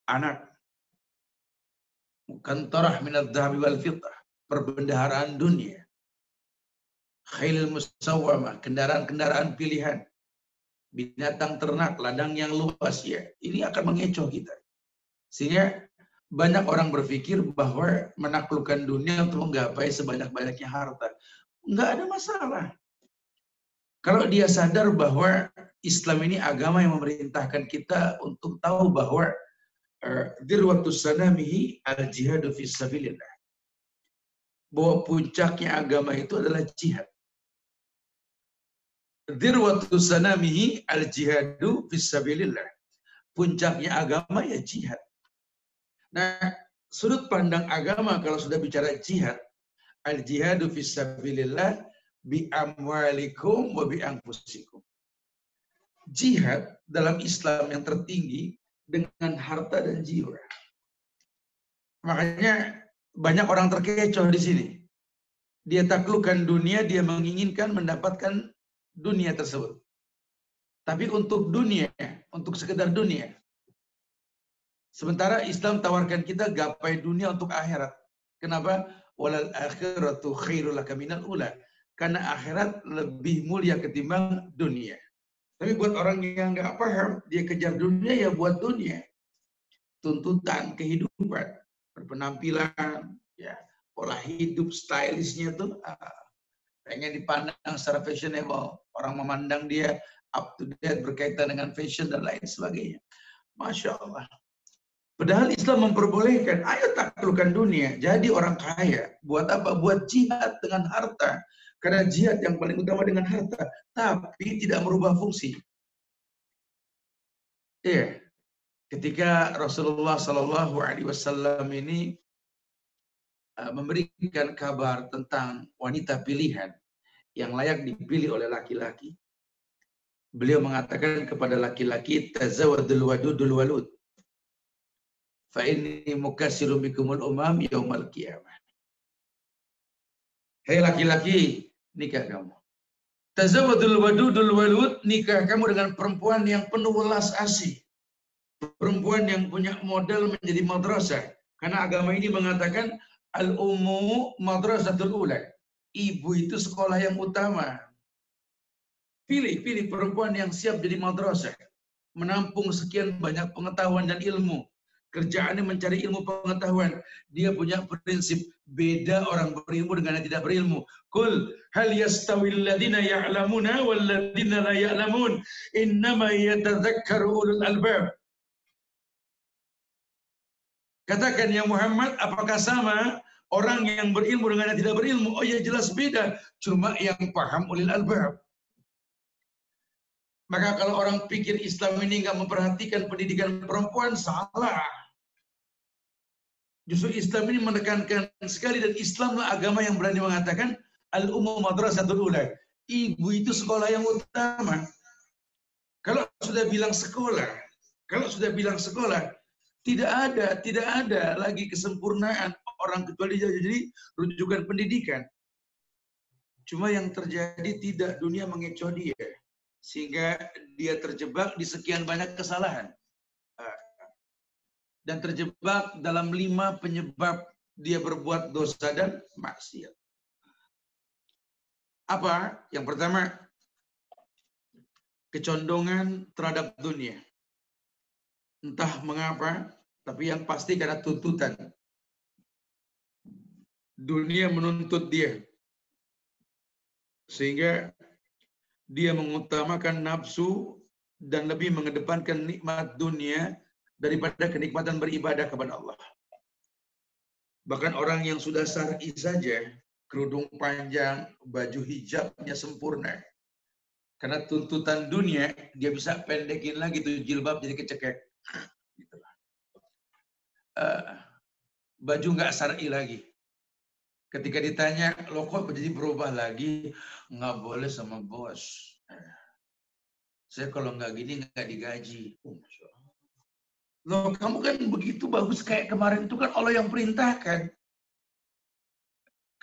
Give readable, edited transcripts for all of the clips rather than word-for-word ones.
anak, kantarah minadz dzahabi wal fiddah, perbendaharaan dunia, khailil musawwamah, kendaraan-kendaraan pilihan, binatang ternak, ladang yang luas, ya, ini akan mengecoh kita. Sehingga banyak orang berpikir bahwa menaklukkan dunia untuk menggapai sebanyak-banyaknya harta. Nggak ada masalah. Kalau dia sadar bahwa Islam ini agama yang memerintahkan kita untuk tahu bahwa dirwatus sanamihi al-jihadu fisabilillah. Bahwa puncaknya agama itu adalah jihad. Dirwatus sanamihi al-jihadu fisabilillah. Puncaknya agama ya jihad. Nah, sudut pandang agama kalau sudah bicara jihad, al-jihadu fisabilillah bi amwalikum wa bi anfusikum. Jihad dalam Islam yang tertinggi dengan harta dan jiwa. Makanya banyak orang terkecoh di sini. Dia taklukkan dunia, dia menginginkan mendapatkan dunia tersebut. Tapi untuk dunia, untuk sekedar dunia. Sementara Islam tawarkan kita gapai dunia untuk akhirat. Kenapa? Walal akhiratu khairul laka minal ula. Karena akhirat lebih mulia ketimbang dunia. Tapi buat orang yang nggak paham, dia kejar dunia ya buat dunia. Tuntutan kehidupan, berpenampilan, ya, pola hidup, stylishnya tuh pengen dipandang secara fashionable. Orang memandang dia up to date berkaitan dengan fashion dan lain sebagainya. Masya Allah. Padahal Islam memperbolehkan, ayo taklukkan dunia, jadi orang kaya. Buat apa? Buat jihad dengan harta. Karena jihad yang paling utama dengan harta, tapi tidak merubah fungsi. Iya, ketika Rasulullah SAW ini memberikan kabar tentang wanita pilihan yang layak dipilih oleh laki-laki, beliau mengatakan kepada laki-laki, tazawadul wadudul walud. Fa inni mukatsirum bikumul umam yaumal qiyamah. Hei laki-laki, nikah kamu. Tazawadul wadudul walud, nikah kamu dengan perempuan yang penuh welas asih. Perempuan yang punya modal menjadi madrasah. Karena agama ini mengatakan al-ummu madrasatul ula. Ibu itu sekolah yang utama. Pilih perempuan yang siap jadi madrasah. Menampung sekian banyak pengetahuan dan ilmu. Kerjaannya mencari ilmu pengetahuan. Dia punya prinsip beda orang berilmu dengan yang tidak berilmu. Qul hal yastawil ladzina ya'lamuna wal ladzina la ya'lamun innama yatadzakkaru ulul albab. Katakan ya Muhammad, apakah sama orang yang berilmu dengan yang tidak berilmu? Oh ya jelas beda. Cuma yang paham ulil albab. Maka kalau orang pikir Islam ini nggak memperhatikan pendidikan perempuan, salah. Justru Islam ini menekankan sekali, dan Islamlah agama yang berani mengatakan al-ummu madrasatul ula. Ibu itu sekolah yang utama. Kalau sudah bilang sekolah, tidak ada lagi kesempurnaan orang kecuali jadi rujukan pendidikan. Cuma yang terjadi tidak, dunia mengecoh dia. Sehingga dia terjebak di sekian banyak kesalahan. Dan terjebak dalam 5 penyebab dia berbuat dosa dan maksiat. Apa? Yang pertama, kecondongan terhadap dunia. Entah mengapa, tapi yang pasti karena tuntutan. Dunia menuntut dia. Sehingga dia mengutamakan nafsu dan lebih mengedepankan nikmat dunia daripada kenikmatan beribadah kepada Allah. Bahkan orang yang sudah syar'i saja, kerudung panjang, baju hijabnya sempurna. Karena tuntutan dunia, dia bisa pendekin lagi tuh jilbab jadi kecekek. Baju nggak syar'i lagi. Ketika ditanya, lo kok jadi berubah lagi? Nggak boleh sama bos. Saya kalau nggak gini nggak digaji. Loh, kamu kan begitu bagus kayak kemarin itu kan Allah yang perintahkan.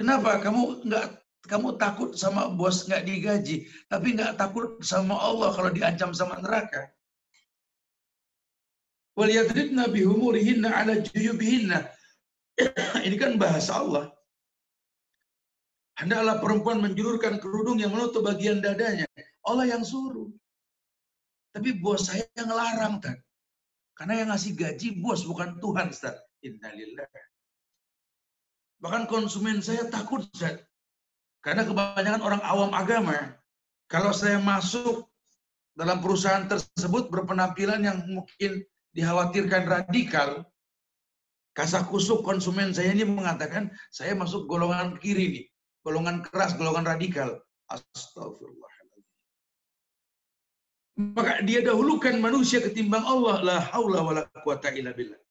Kenapa kamu takut sama bos nggak digaji, tapi nggak takut sama Allah kalau diancam sama neraka? Wal yadribna bihumurihinna ala juyubihinna. Ini kan bahasa Allah. Hendaklah perempuan menjulurkan kerudung yang menutup bagian dadanya. Allah yang suruh. Tapi bos saya yang ngelarang, Tad. Karena yang ngasih gaji bos, bukan Tuhan, Ustaz. Innalillah. Bahkan konsumen saya takut, Ustaz. Karena kebanyakan orang awam agama, kalau saya masuk dalam perusahaan tersebut berpenampilan yang mungkin dikhawatirkan radikal, kasakusuk konsumen saya ini mengatakan, saya masuk golongan kiri nih. Golongan keras, golongan radikal. Astagfirullah. Maka dia dahulukan manusia ketimbang Allah. La haula wa la quwata illa billah.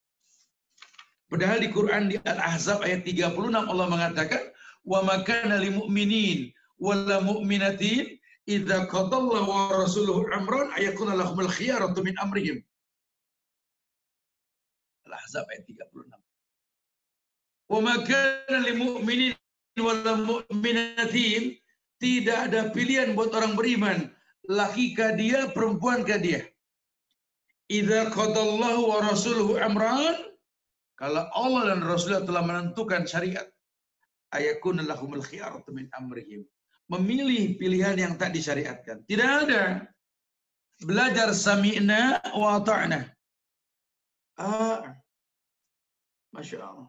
Padahal di Quran di Al-Ahzab ayat 36 Allah mengatakan, wa makana lil mu'minin wala mu'minatin idza qadallahu wa rasuluhu amran ayakuna lahumul khiyaratu min amrihim. Al-Ahzab ayat 36. Wa makana lil mu'minin wala mu'minatin, tidak ada pilihan buat orang beriman, laki kah dia, perempuan kah dia. Idza qadallahu wa rasuluhu amran, kalau Allah dan Rasulullah telah menentukan syariat, ayakun lahumul khiyaratu min amrihim, memilih pilihan yang tak disyariatkan. Tidak ada. Belajar sami'na wa ta'na. Masya Allah.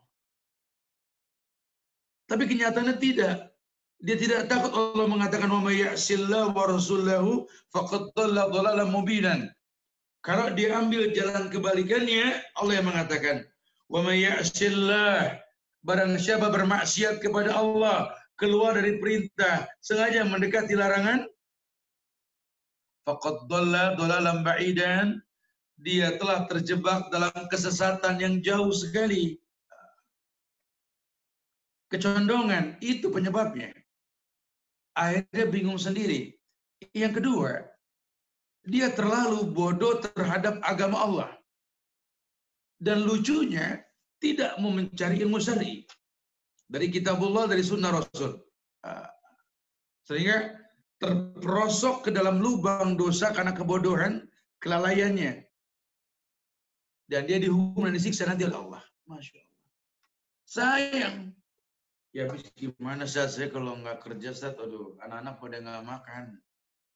Tapi kenyataannya tidak. Dia tidak takut. Allah mengatakan wa may ya'sillahu wa rasulahu faqad dhalla dhalalan mubinan. Kalau dia ambil jalan kebalikannya, Allah yang mengatakan wa may ya'sillah, barang siapa bermaksiat kepada Allah, keluar dari perintah, sengaja mendekati larangan, faqad dhalla dhalalan ba'idan, dia telah terjebak dalam kesesatan yang jauh sekali. Kecondongan itu penyebabnya. Akhirnya bingung sendiri. Yang kedua, dia terlalu bodoh terhadap agama Allah. Dan lucunya, tidak mau mencari ilmu syar'i. Dari kitabullah, dari sunnah Rasul. Sehingga terperosok ke dalam lubang dosa karena kebodohan, kelalaiannya. Dan dia dihukum dan disiksa nanti oleh Allah. Masya Allah. Sayang. Ya gimana saya kalau nggak kerja, Ustaz, aduh, anak-anak pada nggak makan.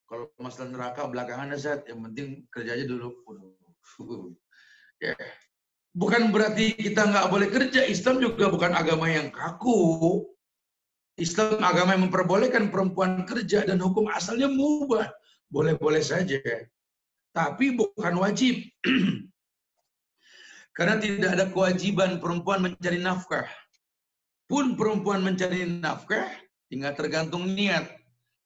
Kalau masalah neraka belakangan, Ustaz, yang penting kerja aja dulu. Ya. Bukan berarti kita nggak boleh kerja. Islam juga bukan agama yang kaku. Islam agama yang memperbolehkan perempuan kerja dan hukum asalnya mubah. Boleh-boleh saja. Tapi bukan wajib. Karena tidak ada kewajiban perempuan mencari nafkah. Pun perempuan mencari nafkah, tinggal tergantung niat.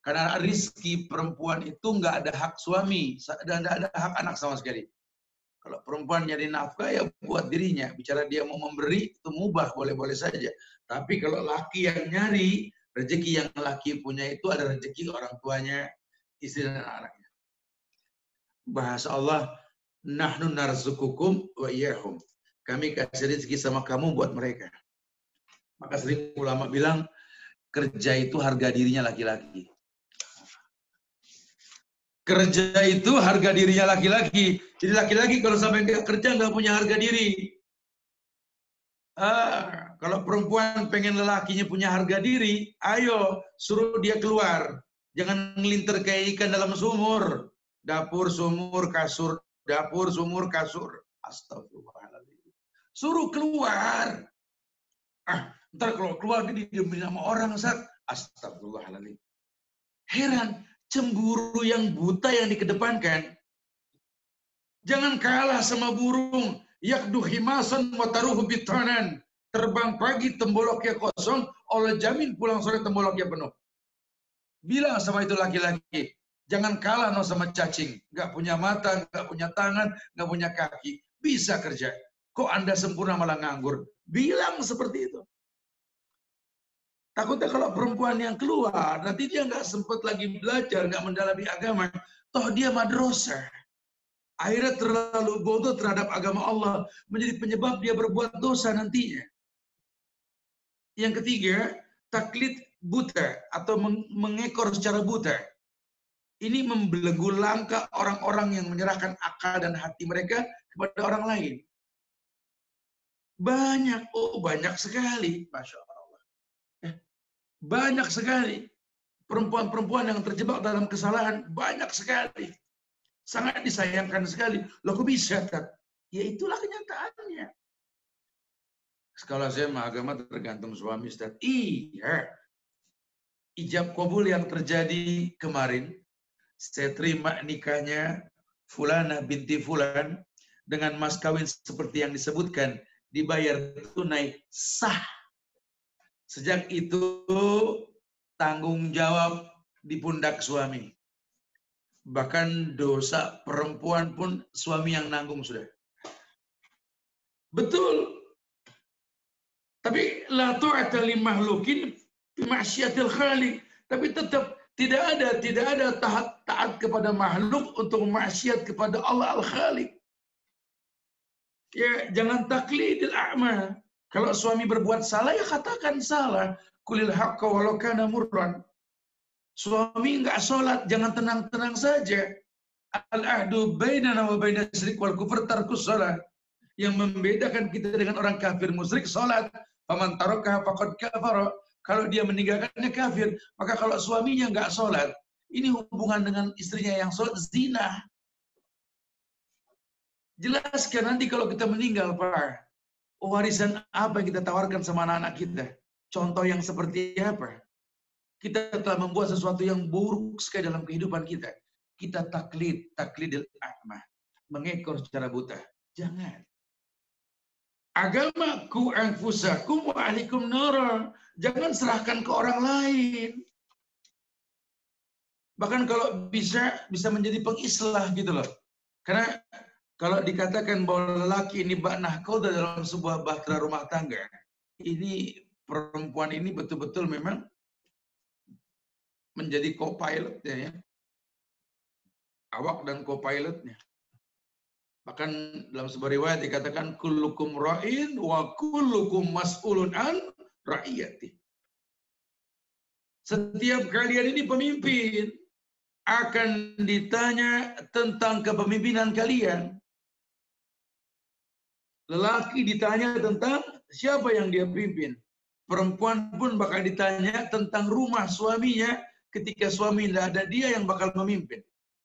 Karena rizki perempuan itu nggak ada hak suami, dan nggak ada hak anak sama sekali. Kalau perempuan nyari nafkah, ya buat dirinya. Bicara dia mau memberi, itu mubah, boleh-boleh saja. Tapi kalau laki yang nyari, rezeki yang laki punya itu ada rezeki orang tuanya, istri dan anaknya. Bahasa Allah, nahnu narzukukum wa iyyahum. Kami kasih rezeki sama kamu buat mereka. Maka sering ulama bilang, kerja itu harga dirinya laki-laki. Kerja itu harga dirinya laki-laki. Jadi laki-laki kalau sampai nggak kerja nggak punya harga diri. Kalau perempuan pengen lelakinya punya harga diri, ayo suruh dia keluar. Jangan ngelinter kayak ikan dalam sumur. Dapur, sumur, kasur. Dapur, sumur, kasur. Astagfirullahaladzim. Suruh keluar. Ntar kalau keluar dia didiemin sama orang, Ustaz. Astagfirullahaladzim. Heran, cemburu yang buta yang dikedepankan. Jangan kalah sama burung. Yakdu himasan mataruhu bitanan. Terbang pagi temboloknya kosong, Allah jamin pulang sore temboloknya penuh. Bilang sama itu laki-laki, jangan kalah no sama cacing. Gak punya mata, gak punya tangan, gak punya kaki. Bisa kerja. Kok Anda sempurna malah nganggur? Bilang seperti itu. Takutnya kalau perempuan yang keluar, nanti dia nggak sempat lagi belajar, nggak mendalami agama. Toh dia madrasah. Akhirnya terlalu bodoh terhadap agama Allah, menjadi penyebab dia berbuat dosa nantinya. Yang ketiga, taklid buta atau mengekor secara buta. Ini membelenggu langkah orang-orang yang menyerahkan akal dan hati mereka kepada orang lain. Banyak, banyak sekali. Masya Allah. Banyak sekali. Perempuan-perempuan yang terjebak dalam kesalahan, banyak sekali. Sangat disayangkan sekali. Loh kok bisa, Tat? Ya itulah kenyataannya. Sekolah saya agama tergantung suami, Ustaz. Iya. Ijab kabul yang terjadi kemarin, saya terima nikahnya Fulana binti Fulan dengan mas kawin seperti yang disebutkan, dibayar tunai sah. Sejak itu tanggung jawab di pundak suami. Bahkan dosa perempuan pun suami yang nanggung sudah. Betul. Tapi la tu'ata li makhlukin fi ma'syiatil khaliq. Tapi tetap tidak ada taat kepada makhluk untuk maksiat kepada Allah Al-Khaliq. Ya, jangan taklidil a'ma. Kalau suami berbuat salah, ya katakan salah. Kulil haqqa walau kana murran. Suami enggak sholat, jangan tenang-tenang saja. Al-ahdu bainana wa baina syirik wal kufur tarkus salat. Yang membedakan kita dengan orang kafir musyrik salat. Faman tarakaha faqad kafara. Kalau dia meninggalkannya kafir, maka kalau suaminya enggak sholat, ini hubungan dengan istrinya yang sholat, zina. Jelaskan nanti kalau kita meninggal, Pak, warisan apa yang kita tawarkan sama anak-anak kita? Contoh yang seperti apa? Kita telah membuat sesuatu yang buruk sekali dalam kehidupan kita. Kita taklidil a'ma, mengekor secara buta. Jangan. Agamaku anfusakum wa ahlikum nara. Jangan serahkan ke orang lain. Bahkan kalau bisa menjadi pengislah gitu loh. Karena kalau dikatakan bahwa lelaki ini bak nahkoda dalam sebuah bahtera rumah tangga, ini perempuan ini betul-betul memang menjadi co-pilotnya ya. Awak dan co-pilotnya. Bahkan dalam sebuah riwayat dikatakan kullukum ra'in wa kullukum mas'ulun an ra'iyati. Setiap kalian ini pemimpin, akan ditanya tentang kepemimpinan kalian. Lelaki ditanya tentang siapa yang dia pimpin. Perempuan pun bakal ditanya tentang rumah suaminya ketika suami tidak ada, dia yang bakal memimpin.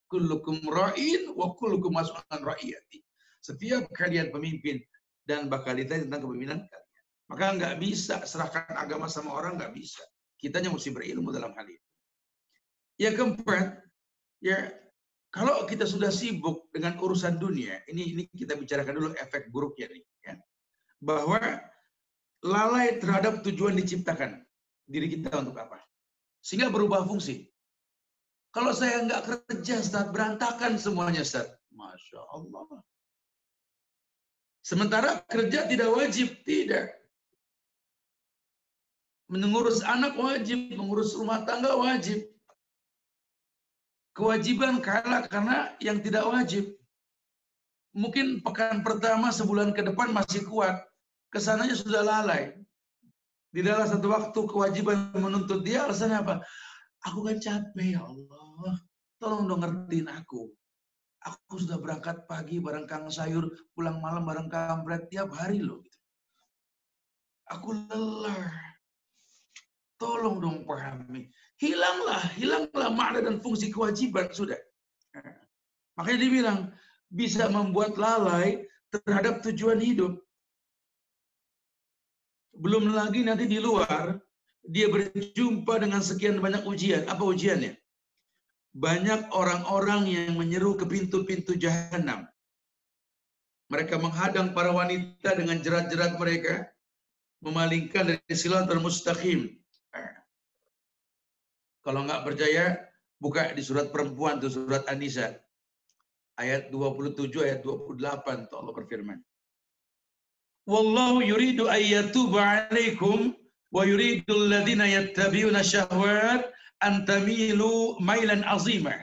Kullukum ra'in wa kullukum mas'ulun ra'iyati. Setiap kalian pemimpin dan bakal ditanya tentang kepemimpinan kalian. Maka nggak bisa serahkan agama sama orang, nggak bisa. Kitanya mesti berilmu dalam hal ini. Yang keempat, ya kalau kita sudah sibuk dengan urusan dunia, ini kita bicarakan dulu efek buruknya nih, ya. Bahwa lalai terhadap tujuan diciptakan diri kita untuk apa, sehingga berubah fungsi. Kalau saya nggak kerja, Ustaz, berantakan semuanya, Ustaz. Masya Allah. Sementara kerja tidak wajib, tidak. Mengurus anak wajib, mengurus rumah tangga wajib. Kewajiban kalah karena yang tidak wajib. Mungkin pekan pertama sebulan ke depan masih kuat, kesananya sudah lalai. Di dalam satu waktu kewajiban menuntut dia, alasan apa? Aku kan capek, ya Allah. Tolong dong ngertiin aku. Aku sudah berangkat pagi bareng Kang Sayur, pulang malam bareng Kampret tiap hari loh. Aku lelah. Tolong dong pahami. Hilanglah makna dan fungsi kewajiban sudah. Makanya dibilang bisa membuat lalai terhadap tujuan hidup. Belum lagi nanti di luar dia berjumpa dengan sekian banyak ujian. Apa ujiannya? Banyak orang-orang yang menyeru ke pintu-pintu jahanam. Mereka menghadang para wanita dengan jerat-jerat mereka, memalingkan dari siratal mustaqim. Kalau nggak percaya, buka di surat perempuan, itu surat An-Nisa. Ayat 27, ayat 28, itu Allah berfirman. Wallahu yuridu ayyatuba alaikum wa yuridu alladhina yattabi'una syahwat an tamilu mailan azima.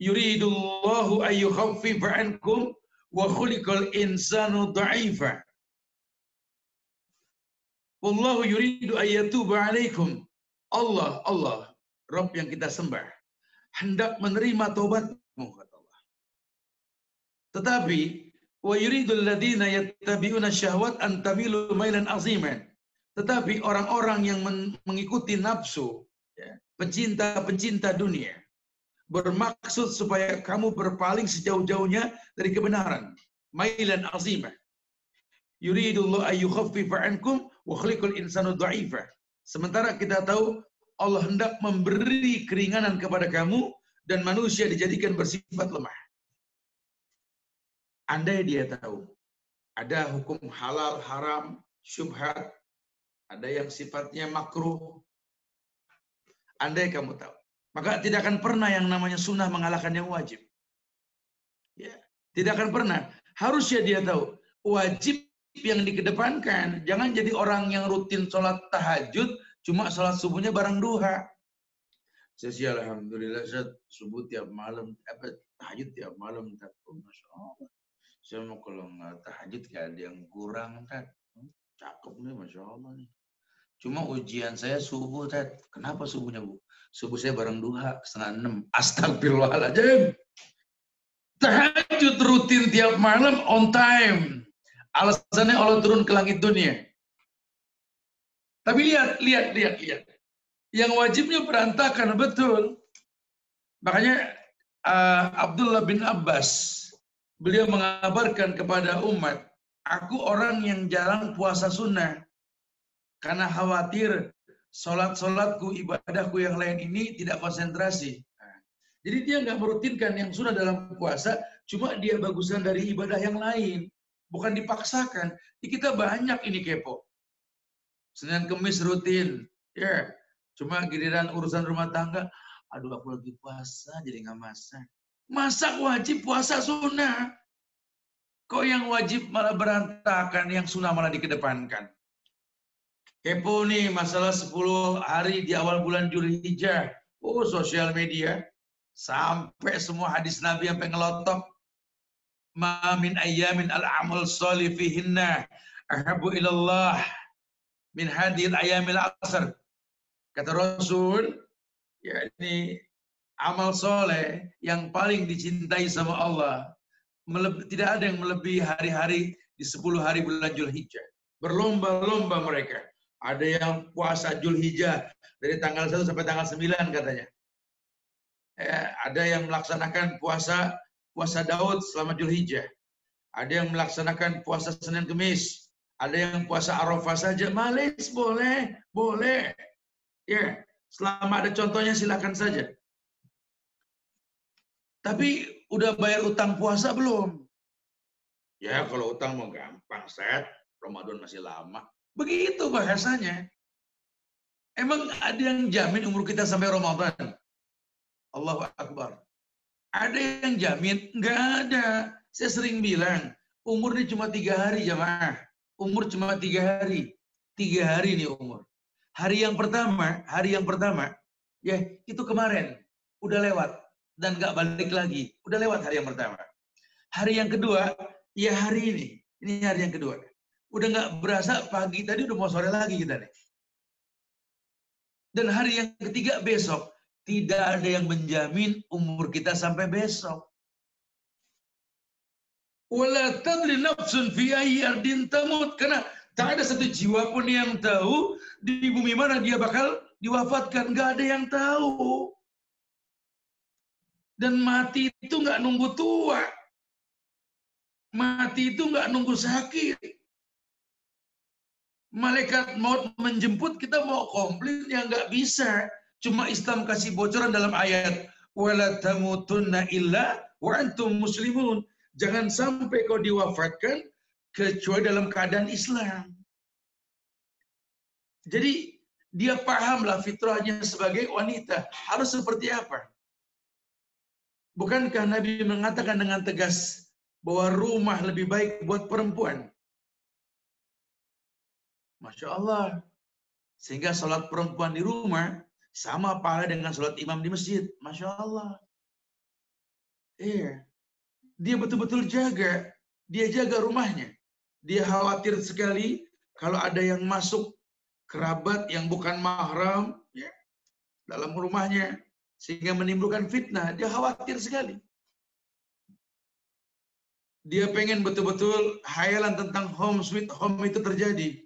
Yuridu Allahu ayyukhaffifa ankum wa khuliqal insanu dha'ifa. Wallahu yuridu ayyatuba alaikum. Allah, Rabb yang kita sembah, hendak menerima taubatmu, kata Allah. Tetapi wa yuridul ladzina yattabi'una syahwat an tamilu mailan aziman. Tetapi orang-orang yang mengikuti nafsu, ya, pencinta-pencinta dunia, bermaksud supaya kamu berpaling sejauh-jauhnya dari kebenaran. Mailan azimah. Yuridullahu ayyukhaffifa ankum wa khuliqal insanu dha'ifa. Sementara kita tahu Allah hendak memberi keringanan kepada kamu dan manusia dijadikan bersifat lemah. Andai dia tahu ada hukum halal, haram, syubhat, ada yang sifatnya makruh. Andai kamu tahu, maka tidak akan pernah yang namanya sunnah mengalahkan yang wajib. Ya, tidak akan pernah. Harusnya dia tahu wajib yang dikedepankan. Jangan jadi orang yang rutin sholat tahajud, cuma sholat subuhnya bareng duha. Saya alhamdulillah saya subuh tiap malam, tahajud tiap malam. Oh, Masya Allah. Saya mau kalau nggak tahajud kayak ada yang kurang, Tat. Cakep nih, Masya Allah nih. Cuma ujian saya subuh, Tat. Kenapa subuhnya, Bu? Subuh saya bareng duha, 5:30. Astagfirullahaladzim. Tahajud rutin tiap malam, on time. Alasannya Allah turun ke langit dunia. Tapi lihat. Yang wajibnya berantakan, betul. Makanya Abdullah bin Abbas, beliau mengabarkan kepada umat, aku orang yang jarang puasa sunnah. Karena khawatir sholat-sholatku, ibadahku yang lain ini tidak konsentrasi. Jadi dia nggak merutinkan yang sunnah dalam puasa, cuma dia bagusan dari ibadah yang lain. Bukan dipaksakan. Kita banyak ini kepo. Senin Kemis rutin. Ya, cuma giliran urusan rumah tangga, aduh aku lagi puasa jadi nggak masak. Masak wajib, puasa sunnah. Kok yang wajib malah berantakan, yang sunnah malah dikedepankan. Kepo nih masalah 10 hari di awal bulan Dzulhijjah. Oh, sosial media. Sampai semua hadis Nabi sampai ngelotok. Ma min ayyamin al-amal sholih fihinna ahabbu ilallah min hadhil ayyamil asr. Kata Rasul, ya ini amal soleh yang paling dicintai sama Allah. Tidak ada yang melebihi hari-hari di 10 hari bulan Dzulhijjah. Berlomba-lomba mereka. Ada yang puasa Dzulhijjah dari tanggal 1 sampai tanggal 9 katanya. Ada yang melaksanakan puasa Daud selama Dzulhijjah. Ada yang melaksanakan puasa Senin Kemis. Ada yang puasa Arafah saja. Malis boleh. Ya, selama ada contohnya silakan saja. Tapi udah bayar utang puasa belum? Ya, kalau utang mau gampang, Set. Ramadan masih lama. Begitu bahasanya. Emang ada yang jamin umur kita sampai Ramadan? Allahu Akbar. Ada yang jamin? Enggak ada. Saya sering bilang, umur ini cuma 3 hari jamaah. Umur cuma 3 hari. 3 hari nih umur. Hari yang pertama, ya itu kemarin. Udah lewat. Dan nggak balik lagi. Udah lewat hari yang pertama. Hari yang kedua, ya hari ini. Ini hari yang kedua. Udah nggak berasa pagi tadi udah mau sore lagi kita nih. Dan hari yang ketiga besok. Tidak ada yang menjamin umur kita sampai besok. Wala tadri nafsun fi ayyi ardin tamut. Karena tak ada satu jiwa pun yang tahu di bumi mana dia bakal diwafatkan. Nggak ada yang tahu. Dan mati itu nggak nunggu tua. Mati itu nggak nunggu sakit. Malaikat maut menjemput kita mau komplit ya nggak bisa. Cuma Islam kasih bocoran dalam ayat. Wala tamutunna illa wa antum muslimun. Jangan sampai kau diwafatkan kecuali dalam keadaan Islam. Jadi dia pahamlah fitrahnya sebagai wanita. Harus seperti apa? Bukankah Nabi mengatakan dengan tegas bahwa rumah lebih baik buat perempuan? Masya Allah. Sehingga sholat perempuan di rumah sama pahala dengan sholat imam di masjid. Masya Allah. Iya. Dia betul-betul jaga. Dia jaga rumahnya. Dia khawatir sekali kalau ada yang masuk kerabat yang bukan mahram ya, dalam rumahnya. sehingga menimbulkan fitnah. Dia khawatir sekali. Dia pengen betul-betul hayalan tentang home sweet home itu terjadi.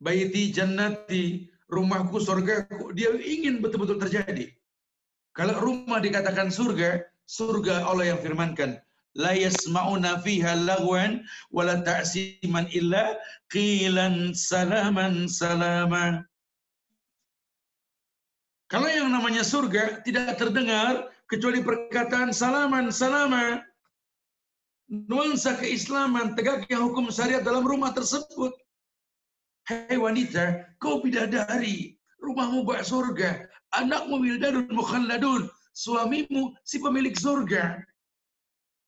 Baiti jannati, rumahku surgaku. Dia ingin betul-betul terjadi. Kalau rumah dikatakan surga, surga Allah yang firmankan, la yasma'una fiha lagwan wala ta'siman illa qilan salaman salama. Kalau yang namanya surga tidak terdengar kecuali perkataan salaman salama. Nuansa keislaman, tegaknya hukum syariat dalam rumah tersebut. Hai wanita, kau bidadari, rumahmu bak surga, anakmu wildanun mukhalladun, suamimu si pemilik surga.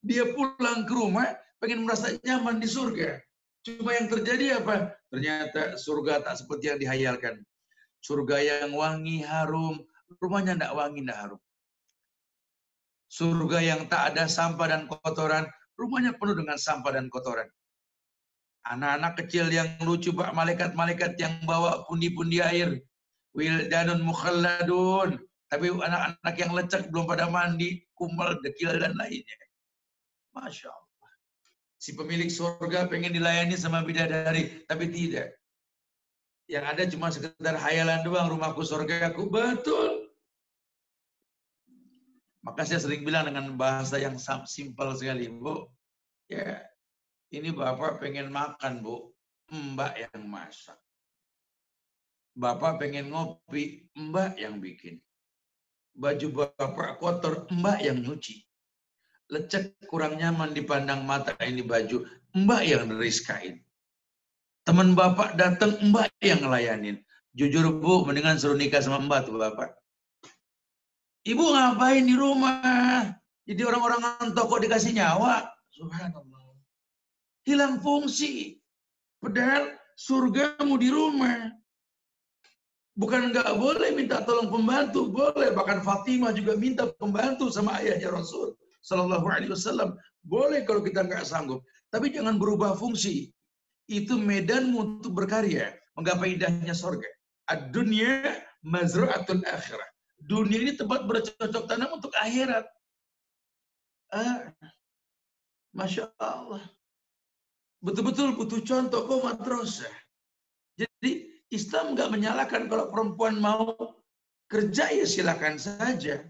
Dia pulang ke rumah, pengen merasa nyaman di surga. Cuma yang terjadi apa? Ternyata surga tak seperti yang dihayalkan. Surga yang wangi, harum, rumahnya tidak wangi, tidak harum. Surga yang tak ada sampah dan kotoran, rumahnya penuh dengan sampah dan kotoran. Anak-anak kecil yang lucu, Pak, malaikat-malaikat yang bawa pundi-pundi air. Wildanun mukhalladun. Tapi anak-anak yang lecek belum pada mandi, kumal, dekil, dan lainnya. Masya Allah. Si pemilik surga pengen dilayani sama bidadari, tapi tidak. Yang ada cuma sekedar hayalan doang, rumahku surgaku. Betul. Maka saya sering bilang dengan bahasa yang simpel sekali, Bu. Ya, ini Bapak pengen makan, Bu. Mbak yang masak. Bapak pengen ngopi, Mbak yang bikin. Baju Bapak kotor, Mbak yang nyuci. Lecek kurang nyaman dipandang mata ini baju, Mbak yang neriskain. Teman Bapak datang, Mbak yang ngelayanin. Jujur Bu, mendingan suruh nikah sama Mbak tuh Bapak. Ibu ngapain di rumah? Jadi orang-orang toko dikasih nyawa. Subhanallah. Hilang fungsi. Padahal surgamu di rumah. Bukan nggak boleh minta tolong pembantu, boleh. Bahkan Fatimah juga minta pembantu sama ayahnya Rasul Sallallahu Alaihi Wasallam. Boleh kalau kita nggak sanggup. Tapi jangan berubah fungsi. Itu medanmu untuk berkarya. Menggapai indahnya surga. Ad-dunya mazra'atul akhirah. Dunia ini tempat bercocok tanam untuk akhirat. Masya Allah. Betul-betul butuh contoh madrasah. Jadi Islam nggak menyalahkan kalau perempuan mau kerja ya silakan saja.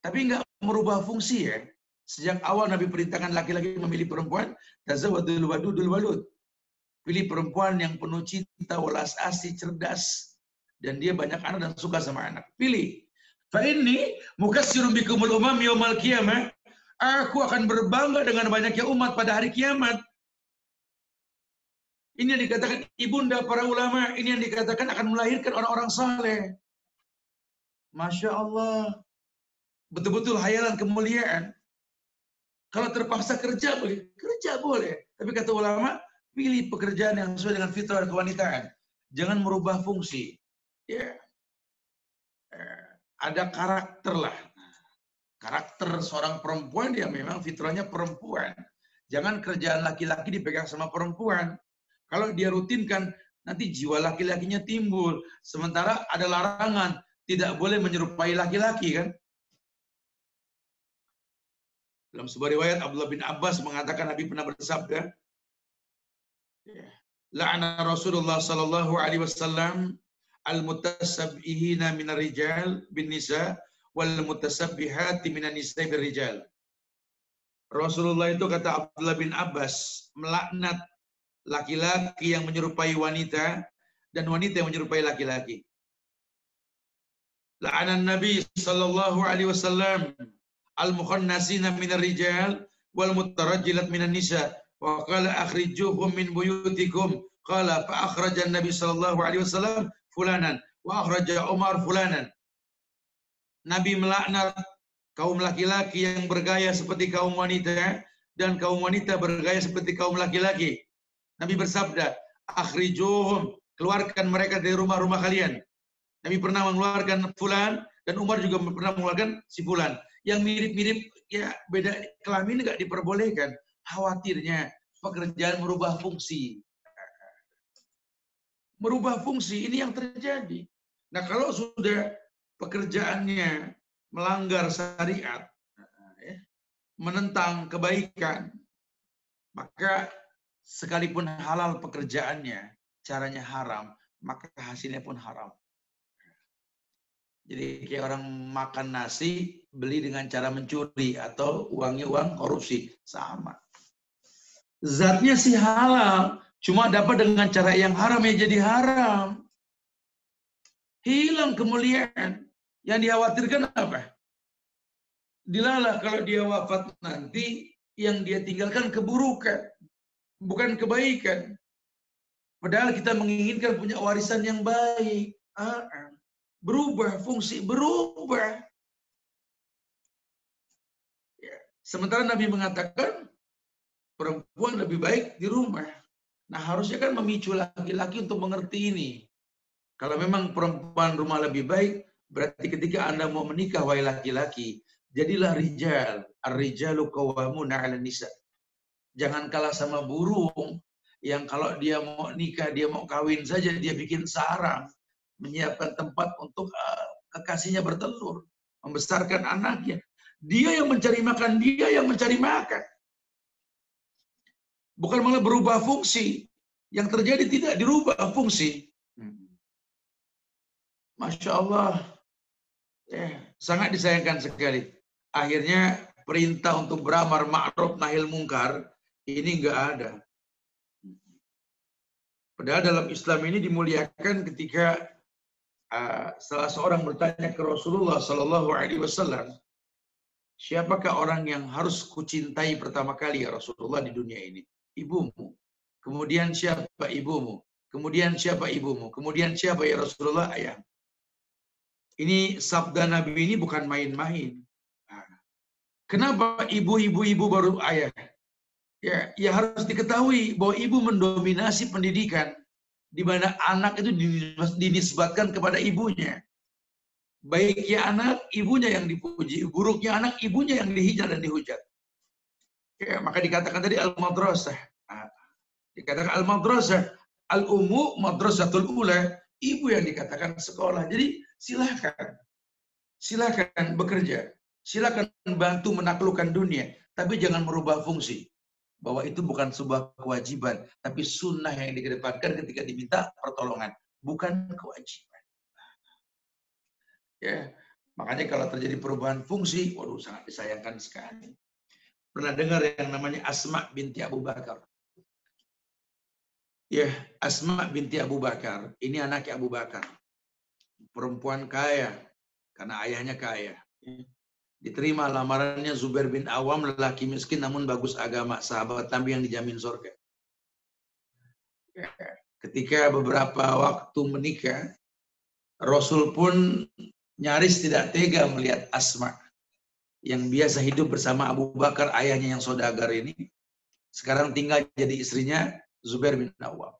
Tapi nggak merubah fungsi ya. Sejak awal Nabi perintahkan laki-laki memilih perempuan. Tazawadul wadudul walud. Pilih perempuan yang penuh cinta, welas asih, cerdas. Dan dia banyak anak dan suka sama anak. Pilih. Fa inni mukassirun bikumul umam yaumal qiyamah. Aku akan berbangga dengan banyaknya umat pada hari kiamat. Ini yang dikatakan ibunda para ulama. Ini yang dikatakan akan melahirkan orang-orang saleh. Masya Allah. Betul-betul hayalan kemuliaan. Kalau terpaksa kerja boleh. Kerja boleh. Tapi kata ulama, pilih pekerjaan yang sesuai dengan fitrah kewanitaan. Jangan merubah fungsi. Ya. Ada karakter lah. Karakter seorang perempuan dia memang fitrahnya perempuan. Jangan kerjaan laki-laki dipegang sama perempuan. Kalau dia rutinkan, nanti jiwa laki-lakinya timbul. Sementara ada larangan, tidak boleh menyerupai laki-laki kan. Dalam sebuah riwayat Abdullah bin Abbas mengatakan Nabi pernah bersabda, la'ana Rasulullah sallallahu alaihi wasallam al-mutasabbihina minar rijal bin nisa wal mutasabbihati minan nisa bir rijal. Rasulullah itu kata Abdullah bin Abbas melaknat laki-laki yang menyerupai wanita dan wanita yang menyerupai laki-laki. La'anan Nabi sallallahu alaihi wasallam al-mukhannasina minar rijal wal mutarajjilat minan nisa wa qala akhrijuhum min buyutikum qala fa akhraja an-nabi sallallahu alaihi wasallam fulanan wa akhraja Umar fulanan. Nabi melaknat kaum laki-laki yang bergaya seperti kaum wanita dan kaum wanita bergaya seperti kaum laki-laki. Nabi bersabda, akhrijuhum, keluarkan mereka dari rumah-rumah kalian. Nabi pernah mengeluarkan fulan dan Umar juga pernah mengeluarkan si fulan. Yang mirip-mirip ya beda kelamin nggak diperbolehkan. Khawatirnya pekerjaan merubah fungsi. Merubah fungsi ini yang terjadi. Nah kalau sudah pekerjaannya melanggar syariat, menentang kebaikan, maka sekalipun halal pekerjaannya, caranya haram, maka hasilnya pun haram. Jadi kayak orang makan nasi, beli dengan cara mencuri, atau uangnya uang korupsi. Sama. Zatnya sih halal, cuma dapat dengan cara yang haram ya jadi haram. Hilang kemuliaan. Yang dikhawatirkan apa? Dilalah kalau dia wafat nanti, yang dia tinggalkan keburukan, bukan kebaikan. Padahal kita menginginkan punya warisan yang baik. Berubah, fungsi berubah. Ya. Sementara Nabi mengatakan, perempuan lebih baik di rumah. Nah harusnya kan memicu laki-laki untuk mengerti ini. Kalau memang perempuan rumah lebih baik, berarti ketika Anda mau menikah, wahai laki-laki, jadilah rijal. Ar-rijalu qawwamuna 'alan nisa. Jangan kalah sama burung yang kalau dia mau nikah, dia mau kawin saja, dia bikin sarang, menyiapkan tempat untuk kekasihnya bertelur, membesarkan anaknya. Dia yang mencari makan, dia yang mencari makan. Bukan malah berubah fungsi. Yang terjadi tidak dirubah fungsi. Masya Allah. Sangat disayangkan sekali. Akhirnya perintah untuk beramar ma'ruf nahi munkar ini enggak ada. Padahal dalam Islam ini dimuliakan ketika salah seorang bertanya ke Rasulullah Sallallahu Alaihi Wasallam, siapakah orang yang harus kucintai pertama kali ya Rasulullah di dunia ini? Ibumu. Kemudian siapa ibumu? Kemudian siapa ibumu? Kemudian siapa ya Rasulullah? Ayah. Ini sabda Nabi ini bukan main-main. Kenapa ibu baru ayah? Ya harus diketahui bahwa ibu mendominasi pendidikan, di mana anak itu dinisbatkan kepada ibunya. Baiknya anak, ibunya yang dipuji. Buruknya anak, ibunya yang dihijau dan dihujat. Ya, maka dikatakan tadi al-madrasah. Dikatakan al-madrasah. Al-ummu madrasatul ula. Ibu yang dikatakan sekolah. Jadi silakan bekerja. Silakan bantu menaklukkan dunia. Tapi jangan merubah fungsi. Bahwa itu bukan sebuah kewajiban. Tapi sunnah yang dikedepankan ketika diminta pertolongan. Bukan kewajiban. Ya, makanya kalau terjadi perubahan fungsi, waduh sangat disayangkan sekali. Pernah dengar yang namanya Asma binti Abu Bakar? Ya, Asma binti Abu Bakar. Ini anaknya Abu Bakar. Perempuan kaya, karena ayahnya kaya. Diterima lamarannya Zubair bin Awam, lelaki miskin namun bagus agama, sahabat Nabi yang dijamin surga. Ketika beberapa waktu menikah, Rasul pun nyaris tidak tega melihat Asma yang biasa hidup bersama Abu Bakar, ayahnya yang saudagar ini, sekarang tinggal jadi istrinya Zubair bin Awam.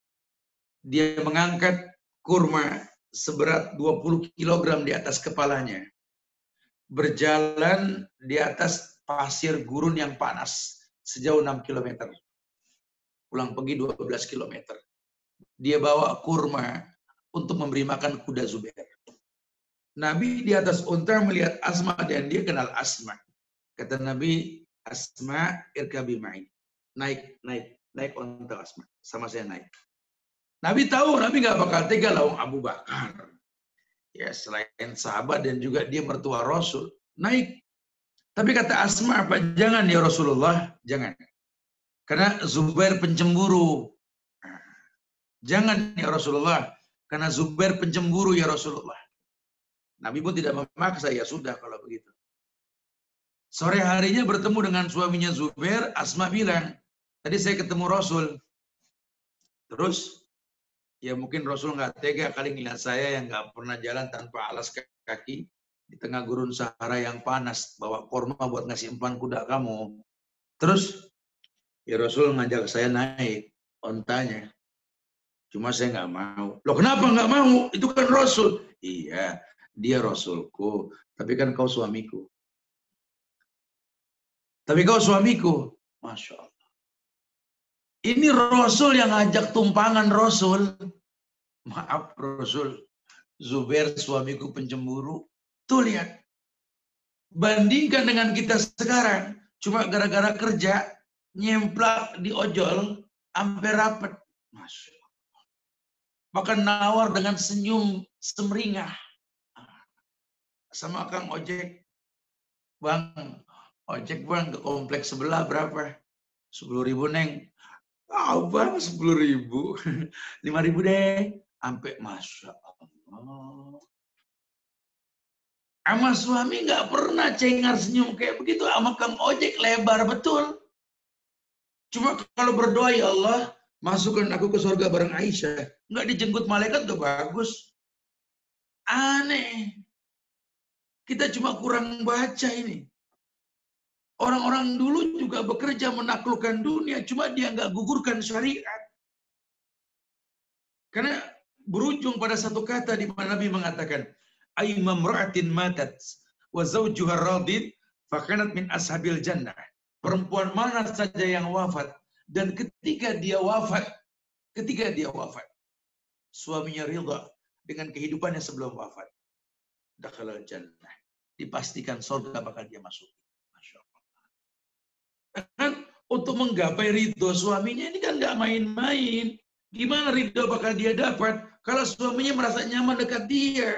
Dia mengangkat kurma seberat 20 kg di atas kepalanya, berjalan di atas pasir gurun yang panas sejauh 6 km. Pulang pergi 12 km. Dia bawa kurma untuk memberi makan kuda Zubair. Nabi di atas unta melihat Asma dan dia kenal Asma. Kata Nabi, Asma irkabi ma'i. Naik unta Asma. Sama saya naik. Nabi tahu, Nabi nggak bakal tega lawan Abu Bakar. Ya, selain sahabat dan juga dia mertua Rasul. Naik. Tapi kata Asma apa? Jangan ya Rasulullah, jangan. Karena Zubair pencemburu. Jangan ya Rasulullah, karena Zubair pencemburu ya Rasulullah. Nabi pun tidak memaksa, ya sudah kalau begitu. Sore harinya bertemu dengan suaminya Zubair, Asma bilang, tadi saya ketemu Rasul. Terus, ya mungkin Rasul nggak tega kali ngeliat saya yang nggak pernah jalan tanpa alas kaki di tengah gurun Sahara yang panas, bawa korma buat ngasih umpan kuda kamu. Terus, ya Rasul ngajak saya naik ontanya. Cuma saya nggak mau. Loh kenapa nggak mau? Itu kan Rasul. Iya, dia Rasulku. Tapi kan kau suamiku. Tapi kau suamiku. Masya Allah. Ini Rasul yang ngajak tumpangan Rasul. Maaf Rasul. Zubair suamiku pencemburu. Tuh lihat. Bandingkan dengan kita sekarang, cuma gara-gara kerja, nyemplak di ojol, sampai rapet. Masya Allah. Bahkan nawar dengan senyum semeringah. Sama Kang Ojek. Bang, ojek bang ke kompleks sebelah berapa? 10.000 neng. Bang 10.000. 5.000 deh. Sampai Masya Allah. Sama suami nggak pernah cengar senyum kayak begitu. Sama Kang Ojek lebar betul. Cuma kalau berdoa, ya Allah, masukkan aku ke surga bareng Aisyah. Nggak dijemput malaikat tuh bagus. Aneh. Kita cuma kurang baca ini. Orang-orang dulu juga bekerja menaklukkan dunia, cuma dia nggak gugurkan syariat. Karena berujung pada satu kata di mana Nabi mengatakan, "Ayyuma imra'atin matat wa zawjuha radin, fakanat min ashabil jannah." Perempuan mana saja yang wafat dan ketika dia wafat, suaminya ridha dengan kehidupannya sebelum wafat, dakhalal jannah. Dipastikan surga bakal dia masuk. Masya Allah. Kan untuk menggapai ridho suaminya ini kan nggak main-main. Gimana ridho bakal dia dapat kalau suaminya merasa nyaman dekat dia?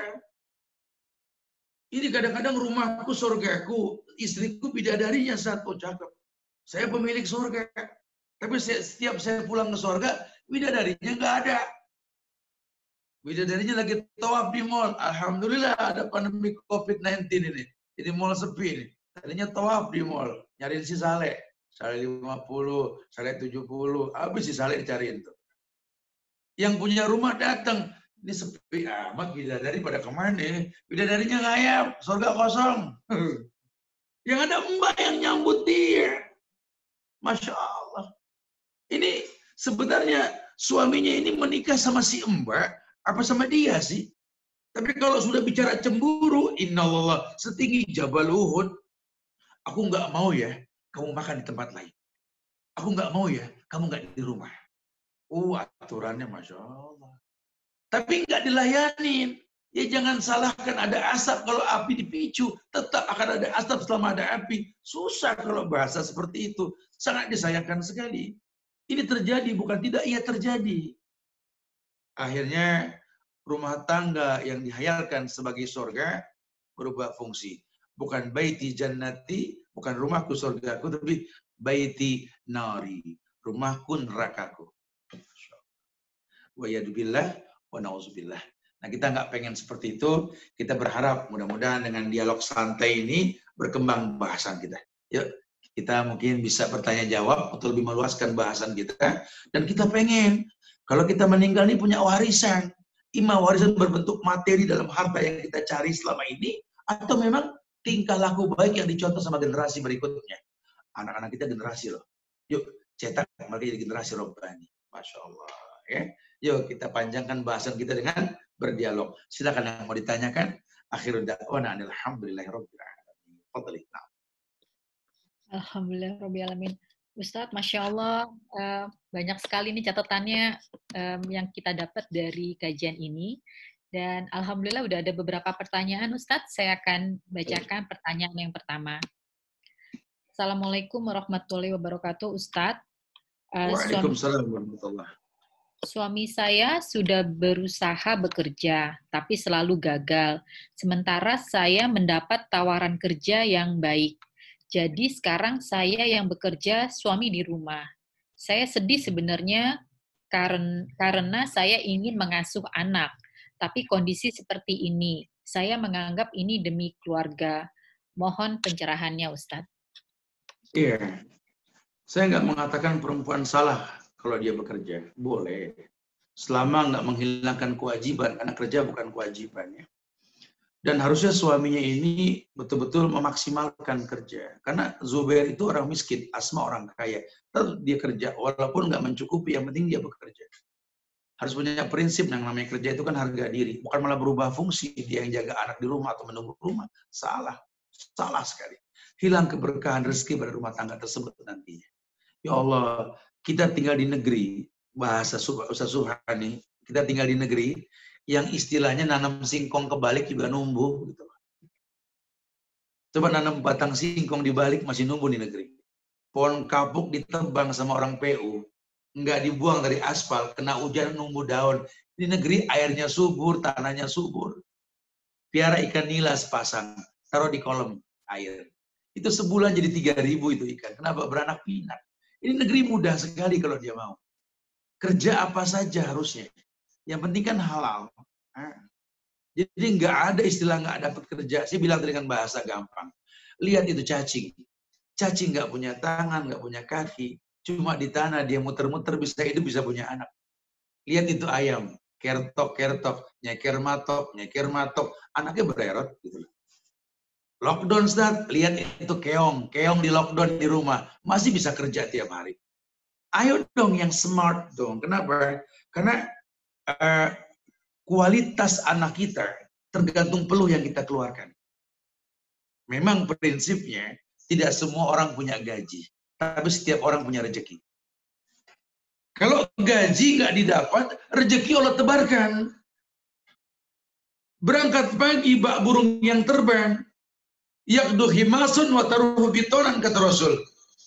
Ini kadang-kadang rumahku surgaku, istriku bidadarinya satu, cakep. Saya pemilik surga. Tapi setiap saya pulang ke surga, bidadarinya nggak ada. Bidadarinya lagi tawaf di mall. Alhamdulillah ada pandemi COVID-19 ini. Jadi mall sepi ini. Tadinya tawaf di mall. Nyariin si Saleh. Saleh 50, Saleh 70. Habis si Saleh dicariin tuh. Yang punya rumah datang. Ini sepi amat, bidadari pada kemana? Bidadarinya ngayap, surga kosong. Yang ada mbak yang nyambut dia. Masya Allah. Ini sebenarnya suaminya ini menikah sama si mbak, apa sama dia sih? Tapi kalau sudah bicara cemburu, innalillah, setinggi Jabal Uhud, aku nggak mau ya kamu makan di tempat lain. Aku nggak mau ya kamu nggak di rumah. Aturannya Masya Allah. Tapi nggak dilayanin. Ya jangan salahkan, ada asap kalau api dipicu. Tetap akan ada asap selama ada api. Susah kalau bahasa seperti itu. Sangat disayangkan sekali. Ini terjadi, bukan tidak, iya terjadi. Akhirnya rumah tangga yang dihayalkan sebagai surga berubah fungsi. Bukan baiti jannati, bukan rumahku surgaku, tapi baiti nari, rumahku nerakaku. Wa yadubillah wa na'udzubillah. Nah, kita nggak pengen seperti itu. Kita berharap mudah-mudahan dengan dialog santai ini berkembang bahasan kita. Yuk, kita mungkin bisa bertanya jawab atau lebih meluaskan bahasan kita. Dan kita pengen, kalau kita meninggal ini punya warisan. Ima warisan berbentuk materi dalam harta yang kita cari selama ini, atau memang tingkah laku baik yang dicontoh sama generasi berikutnya. Anak-anak kita generasi loh. Yuk, cetak mereka jadi generasi robbani. Masya Allah. Ya. Yuk kita panjangkan bahasan kita dengan berdialog. Silakan yang mau ditanyakan. Akhirul da'wana alhamdulillahirabbil alamin. Fadhli. Alhamdulillahirrahmanirrahim. Ustadz, Masya Allah, banyak sekali nih catatannya yang kita dapat dari kajian ini. Dan Alhamdulillah udah ada beberapa pertanyaan, Ustadz. Saya akan bacakan pertanyaan yang pertama. Assalamualaikum warahmatullahi wabarakatuh, Ustadz. Waalaikumsalam warahmatullahi wabarakatuh. Suami saya sudah berusaha bekerja, tapi selalu gagal. Sementara saya mendapat tawaran kerja yang baik. Jadi sekarang saya yang bekerja, suami di rumah. Saya sedih sebenarnya karena saya ingin mengasuh anak. Tapi kondisi seperti ini, saya menganggap ini demi keluarga. Mohon pencerahannya, Ustadz. Iya, saya nggak mengatakan perempuan salah kalau dia bekerja. Boleh. Selama nggak menghilangkan kewajiban, karena kerja bukan kewajibannya. Dan harusnya suaminya ini betul-betul memaksimalkan kerja. Karena Zubair itu orang miskin, Asma orang kaya. Tetap dia kerja, walaupun nggak mencukupi, yang penting dia bekerja. Harus punya prinsip yang namanya kerja itu kan harga diri. Bukan malah berubah fungsi, dia yang jaga anak di rumah atau menunggu rumah. Salah. Salah sekali. Hilang keberkahan rezeki pada rumah tangga tersebut nantinya. Ya Allah, kita tinggal di negeri, bahasa Ustaz Subhani, kita tinggal di negeri yang istilahnya nanam singkong kebalik juga numbuh gitu. Coba nanam batang singkong di balik masih numbuh di negeri. Pohon kapuk ditebang sama orang PU, nggak dibuang dari aspal, kena hujan numbuh daun. Di negeri airnya subur, tanahnya subur. Piara ikan nila sepasang, taruh di kolam air. Itu sebulan jadi 3.000 itu ikan. Kenapa? Beranak pinak. Ini negeri mudah sekali kalau dia mau. Kerja apa saja harusnya. Yang penting kan halal. Jadi nggak ada istilah nggak dapat kerja. Saya bilang dengan bahasa gampang. Lihat itu cacing. Cacing nggak punya tangan, nggak punya kaki. Cuma di tanah dia muter-muter bisa hidup, bisa punya anak. Lihat itu ayam. Kertok-kertok, nyeker-matok. Anaknya bererot. Gitu. Lockdown start, lihat itu keong. Keong di lockdown di rumah. Masih bisa kerja tiap hari. Ayo dong yang smart dong. Kenapa? Karena kualitas anak kita tergantung peluh yang kita keluarkan. Memang prinsipnya tidak semua orang punya gaji, tapi setiap orang punya rezeki. Kalau gaji nggak didapat, rezeki Allah tebarkan. Berangkat pagi, bak burung yang terbang. Yakdu himasun wa taruhu bitonan, kata Rasul.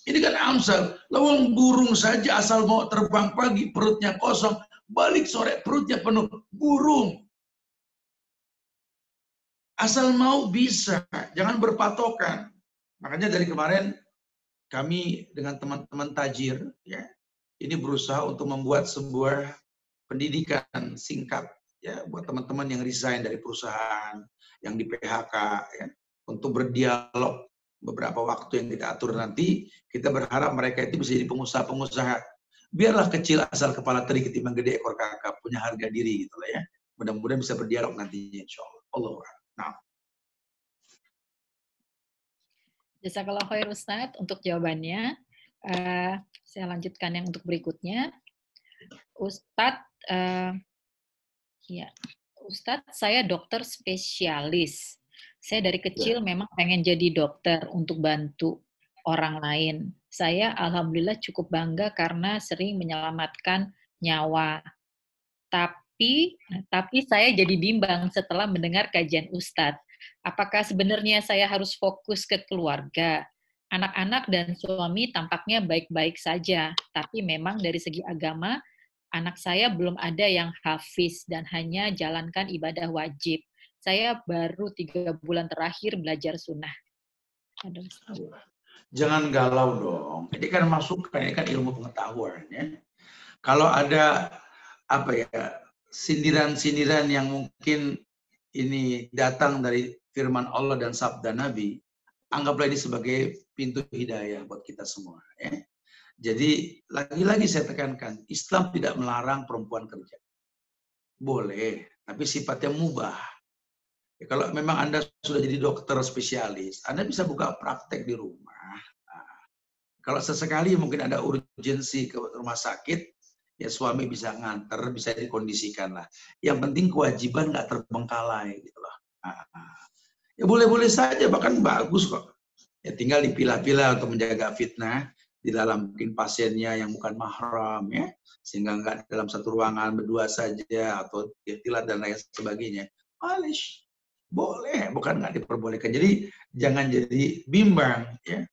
Ini kan Amsal. Lawang burung saja asal mau terbang pagi, perutnya kosong. Balik sore, perutnya penuh. Burung. Asal mau bisa, jangan berpatokan. Makanya dari kemarin kami dengan teman-teman tajir, ya, ini berusaha untuk membuat sebuah pendidikan singkat, ya, buat teman-teman yang resign dari perusahaan, yang di PHK, ya, untuk berdialog beberapa waktu yang kita atur nanti. Kita berharap mereka itu bisa jadi pengusaha-pengusaha. Biarlah kecil asal kepala teri ketimbang gede ekor kakap, punya harga diri gitu lah ya. Mudah-mudahan bisa berdialog nantinya, insya Allah. Nah. Jazakallah khair Ustadz untuk jawabannya. Saya lanjutkan yang untuk berikutnya. Ustadz, ya, Ustadz, saya dokter spesialis. Saya dari kecil memang pengen jadi dokter untuk bantu orang lain. Saya alhamdulillah cukup bangga karena sering menyelamatkan nyawa. Tapi saya jadi bimbang setelah mendengar kajian Ustadz. Apakah sebenarnya saya harus fokus ke keluarga? Anak-anak dan suami tampaknya baik-baik saja, tapi memang dari segi agama, anak saya belum ada yang hafiz dan hanya jalankan ibadah wajib. Saya baru 3 bulan terakhir belajar sunnah. Jangan galau dong. Ini kan masukan, ini kan ilmu pengetahuan. Ya. Kalau ada apa ya, sindiran-sindiran yang mungkin ini datang dari firman Allah dan sabda Nabi, anggaplah ini sebagai pintu hidayah buat kita semua. Ya. Jadi lagi-lagi saya tekankan, Islam tidak melarang perempuan kerja. Boleh, tapi sifatnya mubah. Ya, kalau memang Anda sudah jadi dokter spesialis, Anda bisa buka praktek di rumah. Nah, kalau sesekali mungkin ada urgensi ke rumah sakit, ya suami bisa nganter, bisa dikondisikan lah. Yang penting kewajiban nggak terbengkalai gitu loh. Nah, ya boleh-boleh saja, bahkan bagus kok. Ya tinggal dipilah-pilah untuk menjaga fitnah di dalam mungkin pasiennya yang bukan mahram, ya, sehingga nggak dalam satu ruangan berdua saja atau ikhtilat dan lain sebagainya. Malish, boleh, bukan nggak diperbolehkan. Jadi jangan jadi bimbang, ya.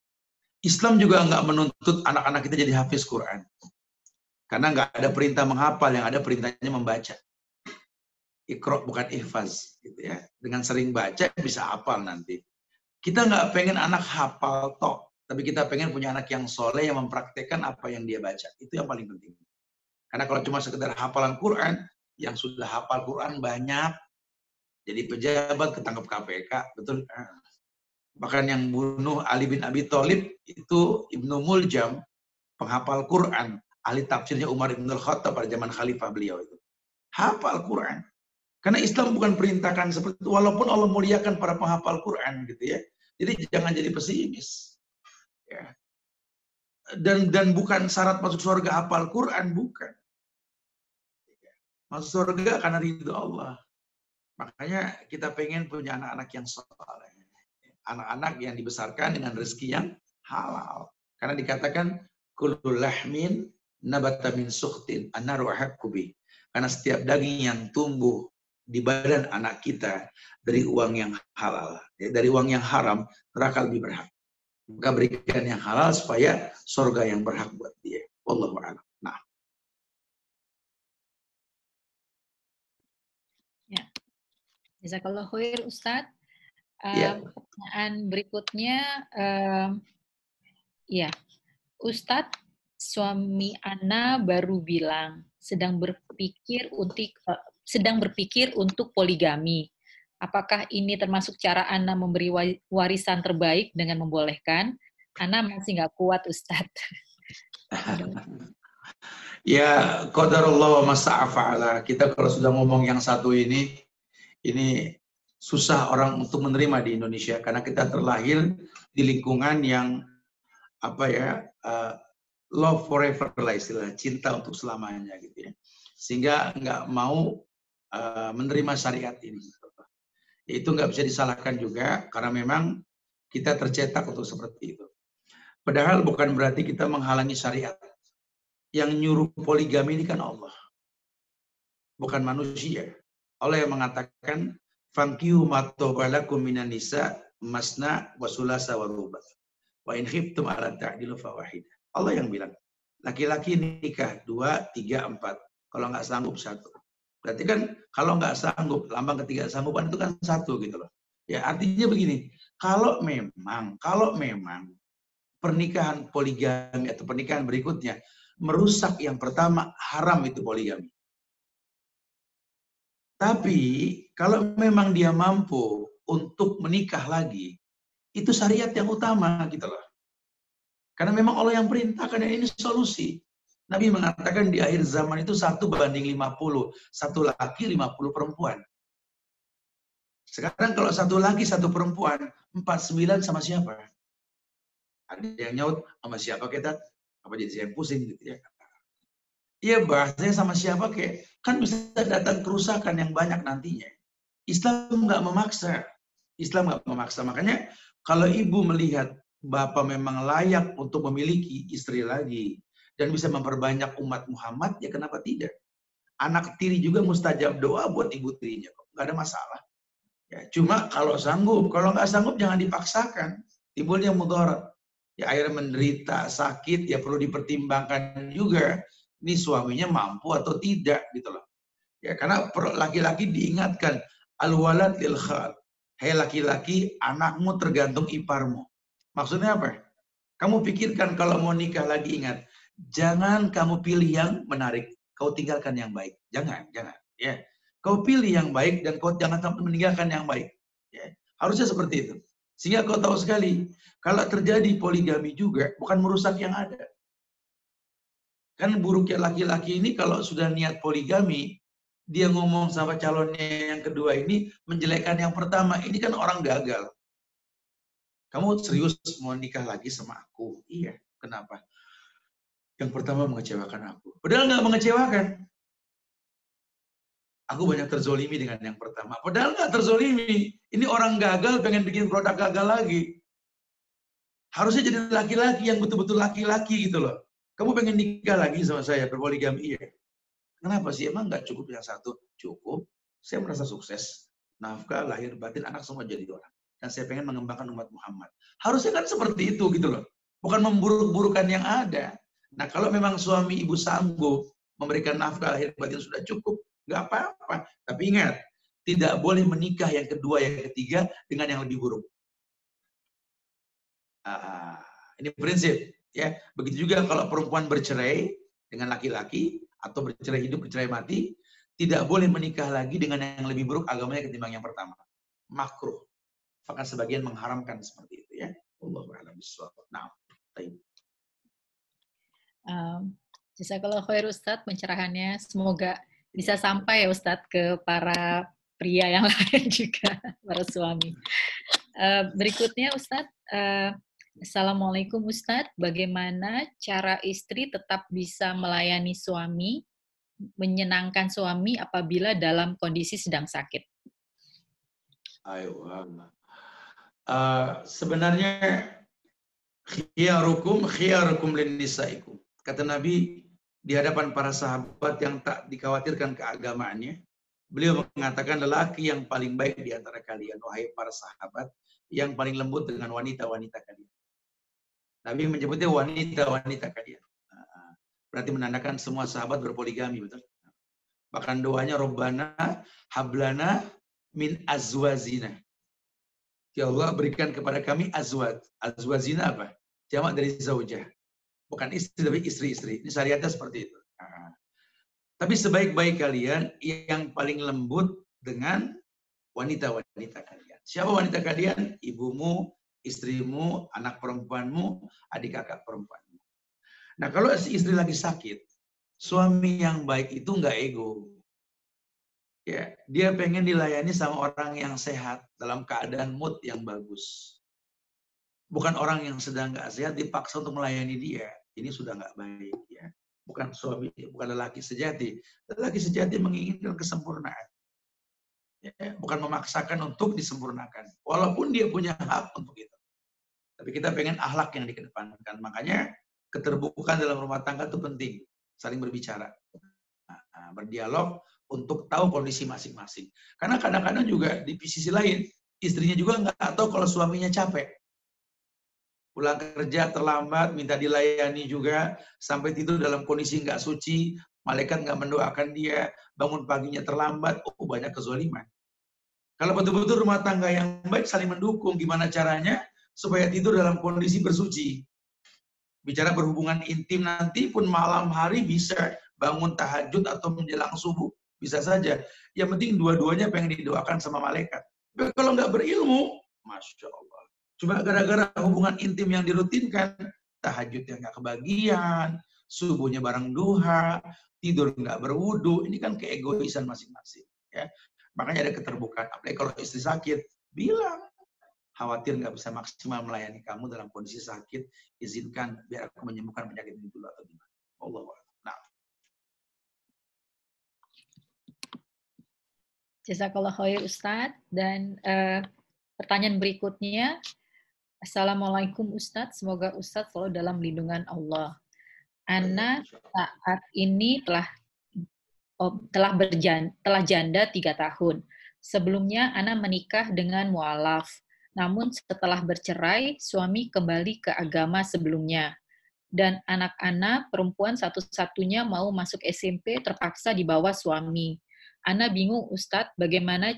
Islam juga nggak menuntut anak-anak kita jadi hafiz Quran, karena nggak ada perintah menghafal, yang ada perintahnya membaca. Iqra bukan ihfaz, gitu ya. Dengan sering baca bisa hafal nanti. Kita nggak pengen anak hafal tok, tapi kita pengen punya anak yang soleh yang mempraktekkan apa yang dia baca. Itu yang paling penting. Karena kalau cuma sekedar hafalan Quran, yang sudah hafal Quran banyak, jadi pejabat ketangkep KPK, betul. Bahkan yang bunuh Ali bin Abi Thalib itu Ibnu Muljam, penghafal Quran, ahli tafsirnya Umar bin Khattab pada zaman khalifah beliau itu. Hafal Quran. Karena Islam bukan perintahkan seperti itu, walaupun Allah muliakan para penghafal Quran gitu ya. Jadi jangan jadi pesimis. Ya. Dan bukan syarat masuk surga hafal Quran, bukan. Masuk surga karena ridho Allah. Makanya kita pengen punya anak-anak yang saleh. Anak-anak yang dibesarkan dengan rezeki yang halal. Karena dikatakan kullu lahmin nabata min sukhtin annaru ahqqu bi. Karena setiap daging yang tumbuh di badan anak kita dari uang yang halal. Dari uang yang haram, neraka lebih berhak. Maka berikan yang halal supaya surga yang berhak buat dia. Wallahu a'lam. Nah. Ya. Jazakallah khair Ustadz. Ya. Pertanyaan berikutnya, ya, Ustadz, suami Ana baru bilang sedang berpikir untuk poligami. Apakah ini termasuk cara Ana memberi warisan terbaik dengan membolehkan? Ana masih nggak kuat, Ustadz. Ya, qadarullah wa masa'afa'ala. Kita kalau sudah ngomong yang satu ini susah orang untuk menerima di Indonesia karena kita terlahir di lingkungan yang love forever lah istilah, cinta untuk selamanya gitu ya. Sehingga nggak mau menerima syariat ini. Itu nggak bisa disalahkan juga karena memang kita tercetak untuk seperti itu. Padahal bukan berarti kita menghalangi syariat. Yang nyuruh poligami ini kan Allah, bukan manusia. Allah yang mengatakan fankihu ma taba lakum minan nisa masna wa sulasa wa ruba wa in khiftum ala ta'dilu fawahidah. Allah yang bilang laki-laki nikah 2, 3, 4. Kalau nggak sanggup 1. Berarti kan kalau nggak sanggup, lambang ketidaksanggupan itu kan 1 gitu loh. Ya artinya begini, kalau memang pernikahan poligami atau pernikahan berikutnya merusak yang pertama, haram itu poligami. Tapi kalau memang dia mampu untuk menikah lagi, itu syariat yang utama gitu loh. Karena memang Allah yang perintahkan dan ini solusi. Nabi mengatakan di akhir zaman itu 1:50. 1 laki, 50 perempuan. Sekarang kalau 1 laki, 1 perempuan, 49 sama siapa? Ada yang nyaut, sama siapa kita? Apa jadi saya pusing gitu ya. Iya bahasanya sama siapa kayak, kan bisa datang kerusakan yang banyak nantinya. Islam nggak memaksa. Islam nggak memaksa. Makanya kalau ibu melihat bapak memang layak untuk memiliki istri lagi dan bisa memperbanyak umat Muhammad, ya kenapa tidak? Anak tiri juga mustajab doa buat ibu tirinya, kok nggak ada masalah. Ya, cuma kalau sanggup, kalau nggak sanggup jangan dipaksakan. Timbulnya mudarat. Ya akhirnya menderita, sakit, ya perlu dipertimbangkan juga. Ini suaminya mampu atau tidak gitu loh. Ya karena laki-laki diingatkan al-walad lil khal. Hei laki-laki, anakmu tergantung iparmu. Maksudnya apa? Kamu pikirkan kalau mau nikah lagi, ingat, jangan kamu pilih yang menarik, kau tinggalkan yang baik. Jangan. Ya, kau pilih yang baik dan kau jangan sampai meninggalkan yang baik. Ya, harusnya seperti itu. Sehingga kau tahu sekali, kalau terjadi poligami juga bukan merusak yang ada. Kan buruknya laki-laki ini kalau sudah niat poligami, dia ngomong sama calonnya yang kedua ini menjelekkan yang pertama. Ini kan orang gagal. Kamu serius mau nikah lagi sama aku? Iya. Kenapa? Yang pertama mengecewakan aku. Padahal nggak mengecewakan. Aku banyak terzolimi dengan yang pertama. Padahal nggak terzolimi. Ini orang gagal pengen bikin produk gagal lagi. Harusnya jadi laki-laki yang betul-betul laki-laki gitu loh. Kamu pengen nikah lagi sama saya, berpoligami? Iya. Kenapa sih? Emang nggak cukup yang satu? Cukup. Saya merasa sukses. Nafkah, lahir, batin, anak semua jadi orang. Dan saya pengen mengembangkan umat Muhammad. Harusnya kan seperti itu gitu loh. Bukan memburuk-burukan yang ada. Nah kalau memang suami ibu sanggup memberikan nafkah, lahir, batin sudah cukup, nggak apa-apa. Tapi ingat, tidak boleh menikah yang kedua, yang ketiga dengan yang lebih buruk. Ini prinsip. Ya, begitu juga kalau perempuan bercerai dengan laki-laki atau bercerai hidup, bercerai mati, tidak boleh menikah lagi dengan yang lebih buruk agamanya ketimbang yang pertama. Makruh. Bahkan sebagian mengharamkan seperti itu ya. Allahu a'lam bishawab. Nah, baik. Jazakallahu khair Ustadz pencerahannya. Semoga bisa sampai ya Ustadz ke para pria yang lain juga, para suami. Berikutnya Ustadz, Assalamualaikum Ustadz, bagaimana cara istri tetap bisa melayani suami, menyenangkan suami apabila dalam kondisi sedang sakit? Ayo, sebenarnya khiyarukum linnisaikum. Kata Nabi di hadapan para sahabat yang tak dikhawatirkan keagamaannya, Beliau mengatakan lelaki yang paling baik di antara kalian, wahai para sahabat, yang paling lembut dengan wanita-wanita kalian. Nabi menyebutnya wanita-wanita kalian. Berarti menandakan semua sahabat berpoligami, betul? Bahkan doanya Rabbana hablana min azwazina. Ya Allah berikan kepada kami azwaj. Azwazina apa? Jamak dari zaujah. Bukan istri, tapi istri-istri. Ini syariatnya seperti itu. Tapi sebaik-baik kalian yang paling lembut dengan wanita-wanita kalian. Siapa wanita kalian? Ibumu, istrimu, anak perempuanmu, adik kakak perempuanmu. Nah kalau istri lagi sakit, suami yang baik itu nggak ego. Ya, dia pengen dilayani sama orang yang sehat dalam keadaan mood yang bagus. Bukan orang yang sedang nggak sehat dipaksa untuk melayani dia. Ini sudah nggak baik ya. Bukan suami, bukan lelaki sejati. Lelaki sejati menginginkan kesempurnaan. Ya, bukan memaksakan untuk disempurnakan. Walaupun dia punya hak untuk itu. Tapi kita pengen akhlak yang dikedepankan. Makanya keterbukaan dalam rumah tangga itu penting. Saling berbicara. Berdialog untuk tahu kondisi masing-masing. Karena kadang-kadang juga di sisi lain, istrinya juga nggak tahu kalau suaminya capek. Pulang kerja terlambat, minta dilayani juga, sampai tidur dalam kondisi nggak suci, malaikat nggak mendoakan dia, bangun paginya terlambat, banyak kezaliman. Kalau betul-betul rumah tangga yang baik saling mendukung, gimana caranya supaya tidur dalam kondisi bersuci. Bicara berhubungan intim nanti pun malam hari bisa bangun tahajud atau menjelang subuh, bisa saja. Yang penting dua-duanya pengen didoakan sama malaikat. Tapi kalau nggak berilmu, Masya Allah. Cuma gara-gara hubungan intim yang dirutinkan, tahajud yang nggak kebagian, subuhnya bareng duha, tidur nggak berwudu, ini kan keegoisan masing-masing. Ya. Makanya ada keterbukaan. Apalagi kalau istri sakit, bilang, khawatir nggak bisa maksimal melayani kamu dalam kondisi sakit, izinkan biar aku menyembuhkan penyakit ini dulu atau gimana. Allah. Nah. Jazakallah khair Ustadz. Dan pertanyaan berikutnya, Assalamualaikum Ustadz, semoga Ustadz selalu dalam lindungan Allah. Ana saat ini telah janda 3 tahun. Sebelumnya Ana menikah dengan mualaf. Namun setelah bercerai, suami kembali ke agama sebelumnya. Dan anak-anak perempuan satu-satunya mau masuk SMP terpaksa dibawa suami. Ana bingung Ustadz, bagaimana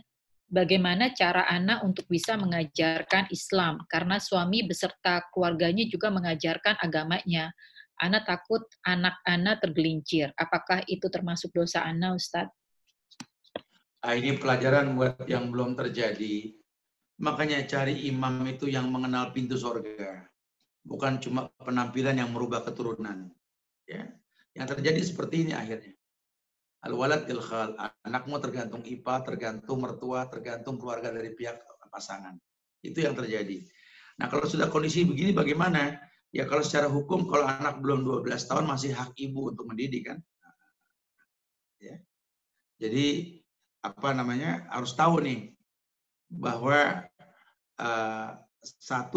cara Ana untuk bisa mengajarkan Islam, karena suami beserta keluarganya juga mengajarkan agamanya. Ana takut anak Ana tergelincir. Apakah itu termasuk dosa Ana, Ustadz? Ini pelajaran buat yang belum terjadi. Makanya cari imam itu yang mengenal pintu surga. Bukan cuma penampilan yang merubah keturunan. Ya. Yang terjadi seperti ini akhirnya. Al-walad il-khal, anakmu tergantung IPA, tergantung mertua, tergantung keluarga dari pihak pasangan. Itu yang terjadi. Nah kalau sudah kondisi begini bagaimana? Ya kalau secara hukum, kalau anak belum 12 tahun masih hak ibu untuk mendidik kan. Ya. Jadi apa namanya harus tahu nih bahwa 1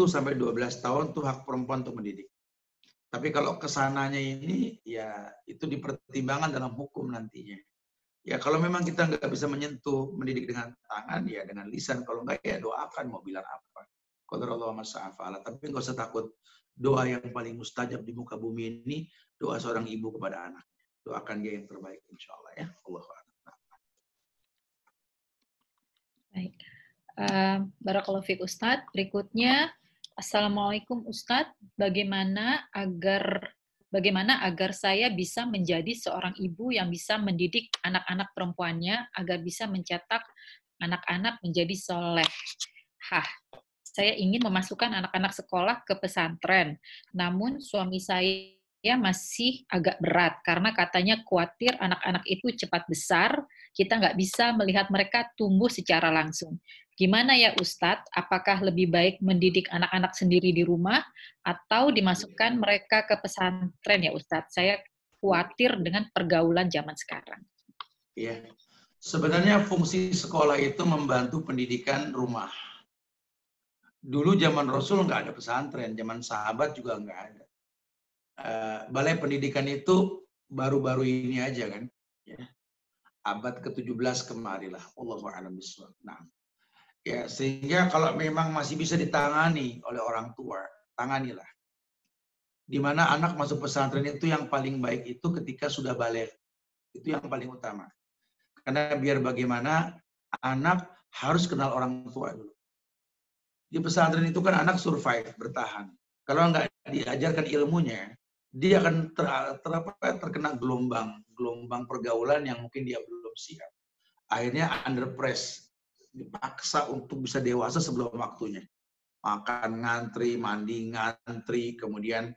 sampai 12 tahun tuh hak perempuan untuk mendidik. Tapi kalau kesananya ini, ya itu dipertimbangkan dalam hukum nantinya. Ya kalau memang kita nggak bisa menyentuh, mendidik dengan tangan, ya dengan lisan. Kalau nggak, ya doakan, mau bilang apa. Qadarullah ma syaa fa'ala. Tapi nggak usah takut. Doa yang paling mustajab di muka bumi ini, doa seorang ibu kepada anak. Doakan dia yang terbaik, insya Allah ya. Allahu akbar. Baik. Barakallahu fiik Ustadz. Berikutnya, Assalamualaikum Ustadz, bagaimana agar saya bisa menjadi seorang ibu yang bisa mendidik anak-anak perempuannya agar bisa mencetak anak-anak menjadi soleh. Saya ingin memasukkan anak-anak sekolah ke pesantren, namun suami saya masih agak berat karena katanya khawatir anak-anak itu cepat besar, kita nggak bisa melihat mereka tumbuh secara langsung. Gimana ya Ustadz, apakah lebih baik mendidik anak-anak sendiri di rumah atau dimasukkan mereka ke pesantren ya Ustadz? Saya khawatir dengan pergaulan zaman sekarang. Iya. Sebenarnya fungsi sekolah itu membantu pendidikan rumah. Dulu zaman Rasul nggak ada pesantren, zaman sahabat juga nggak ada. Balai pendidikan itu baru-baru ini aja kan. Ya. abad ke-17 kemarilah. Wallahu a'lam bishawab. Nah, ya sehingga kalau memang masih bisa ditangani oleh orang tua, tanganilah. Di mana anak masuk pesantren itu yang paling baik itu ketika sudah balik. Itu yang paling utama. Karena biar bagaimana anak harus kenal orang tua dulu. Di pesantren itu kan anak survive, bertahan. Kalau nggak diajarkan ilmunya, dia akan terkena gelombang pergaulan yang mungkin dia belum siap. Akhirnya under press, dipaksa untuk bisa dewasa sebelum waktunya. Makan ngantri, mandi ngantri, kemudian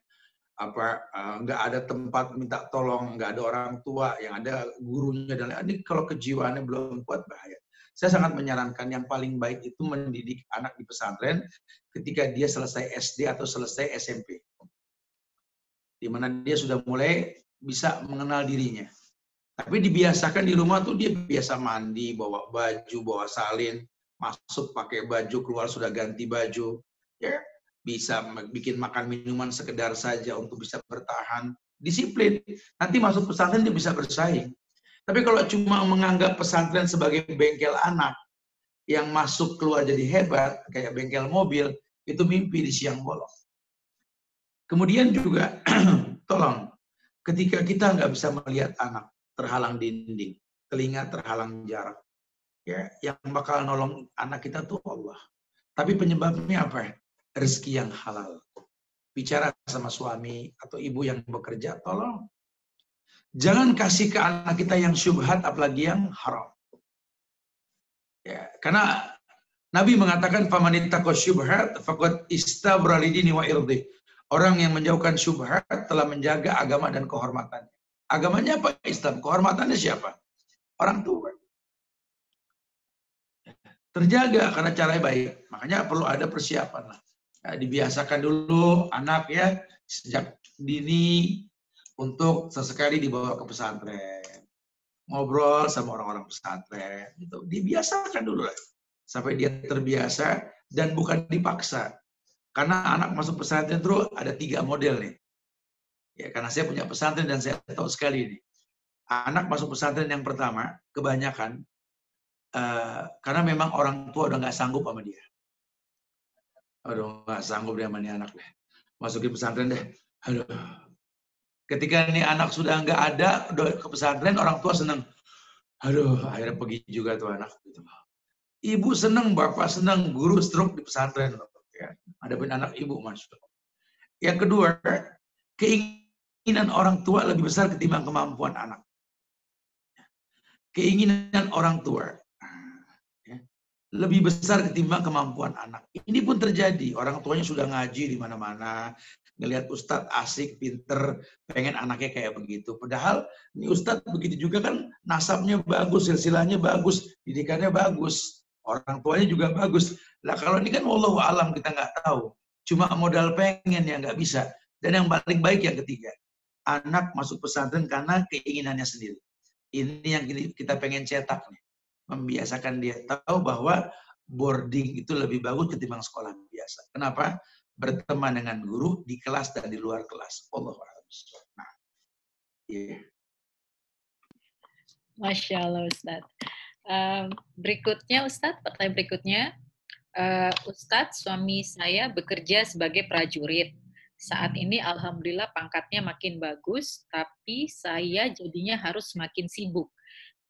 nggak ada tempat minta tolong, nggak ada orang tua, yang ada gurunya dan lain. Ini kalau kejiwaannya belum kuat bahaya. Saya sangat menyarankan yang paling baik itu mendidik anak di pesantren ketika dia selesai SD atau selesai SMP. Di mana dia sudah mulai bisa mengenal dirinya. Tapi dibiasakan di rumah tuh dia biasa mandi, bawa baju, bawa salin, masuk pakai baju, keluar sudah ganti baju. Ya, bisa bikin makan minuman sekedar saja untuk bisa bertahan. Disiplin. Nanti masuk pesantren dia bisa bersaing. Tapi kalau cuma menganggap pesantren sebagai bengkel anak yang masuk keluar jadi hebat, kayak bengkel mobil, itu mimpi di siang bolong. Kemudian juga, tolong, ketika kita nggak bisa melihat anak, terhalang dinding, telinga terhalang jarak, ya, yang bakal nolong anak kita tuh Allah. Tapi penyebabnya apa? Rezeki yang halal. Bicara sama suami atau ibu yang bekerja, tolong. Jangan kasih ke anak kita yang syubhat, apalagi yang haram. Ya, karena Nabi mengatakan, "Famanittaqo syubhat faqad istabra lidini wa irdi." Orang yang menjauhkan syubhat telah menjaga agama dan kehormatannya. Agamanya apa? Islam. Kehormatannya siapa? Orang tua. Terjaga karena caranya baik. Makanya perlu ada persiapan lah. Ya, dibiasakan dulu anak ya sejak dini untuk sesekali dibawa ke pesantren, ngobrol sama orang-orang pesantren, itu dibiasakan dulu lah sampai dia terbiasa dan bukan dipaksa. Karena anak masuk pesantren itu ada 3 model nih. Ya, karena saya punya pesantren dan saya tahu sekali nih. Anak masuk pesantren yang pertama kebanyakan karena memang orang tua udah nggak sanggup sama dia. Aduh, nggak sanggup dia sama nih anak deh. Masukin pesantren deh. Aduh. Ketika ini anak sudah nggak ada ke pesantren, orang tua senang. Aduh, akhirnya pergi juga tuh anak. Ibu senang, bapak senang, guru stroke di pesantren. Ya, hadapin anak ibu, masuk. Yang kedua, keinginan orang tua lebih besar ketimbang kemampuan anak. Keinginan orang tua lebih besar ketimbang kemampuan anak. Ini pun terjadi. Orang tuanya sudah ngaji di mana-mana, ngelihat ustadz asik, pinter, pengen anaknya kayak begitu. Padahal ini ustadz begitu juga kan nasabnya bagus, silsilahnya bagus, didikannya bagus, orang tuanya juga bagus. Lah kalau ini kan wallahu alam kita nggak tahu. Cuma modal pengen yang nggak bisa. Dan yang paling baik yang ketiga, anak masuk pesantren karena keinginannya sendiri. Ini yang kita pengen cetak nih. Membiasakan dia tahu bahwa boarding itu lebih bagus ketimbang sekolah biasa. Kenapa? Berteman dengan guru di kelas dan di luar kelas. Allahu a'lam. Nah, yeah. Masya Allah, Ustadz. Berikutnya, Ustadz, pertanyaan berikutnya. Ustadz, suami saya bekerja sebagai prajurit. Saat ini alhamdulillah pangkatnya makin bagus, tapi saya jadinya harus semakin sibuk.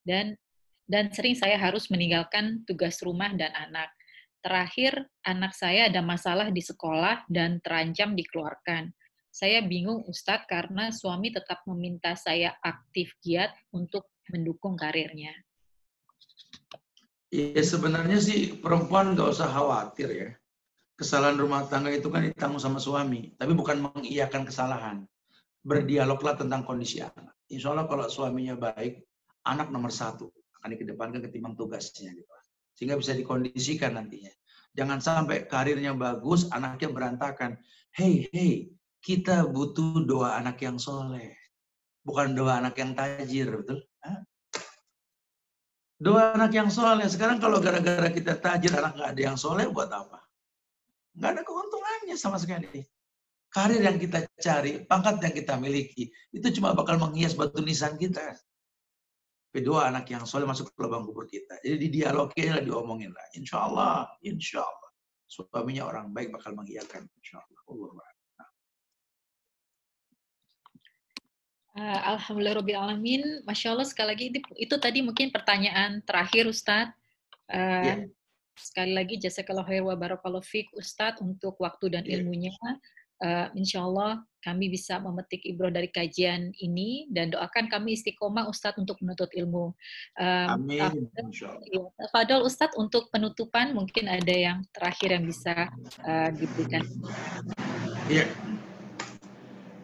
Dan sering saya harus meninggalkan tugas rumah dan anak. Terakhir, anak saya ada masalah di sekolah dan terancam dikeluarkan. Saya bingung, Ustadz, karena suami tetap meminta saya aktif giat untuk mendukung karirnya. Ya sebenarnya sih perempuan nggak usah khawatir ya. Kesalahan rumah tangga itu kan ditanggung sama suami, tapi bukan mengiyakan kesalahan. Berdialoglah tentang kondisi anak. Insya Allah kalau suaminya baik, anak nomor 1 akan dikedepankan ketimbang tugasnya gitu. Sehingga bisa dikondisikan nantinya. Jangan sampai karirnya bagus, anaknya berantakan. Hey, kita butuh doa anak yang soleh. Bukan doa anak yang tajir, betul? Hah? Doa anak yang soleh. Sekarang kalau gara-gara kita tajir, anak nggak ada yang soleh, buat apa? Nggak ada keuntungannya sama sekali. Karir yang kita cari, pangkat yang kita miliki, itu cuma bakal menghias batu nisan kita. Kedua, anak yang soleh masuk ke lubang kubur kita. Jadi didialogin lah, diomongin lah. Insya Allah. Suaminya orang baik bakal mengiyakan. Insya Allah. Alhamdulillahirobbilalamin. Masya Allah, sekali lagi itu tadi mungkin pertanyaan terakhir Ustadz. Sekali lagi jazakallahu khair wa barakallahu fiik Ustadz untuk waktu dan ilmunya. Insya Allah kami bisa memetik ibrah dari kajian ini dan doakan kami istiqomah Ustadz untuk menuntut ilmu. Amin. Fadol Ustadz untuk penutupan mungkin ada yang terakhir yang bisa diberikan. Iya.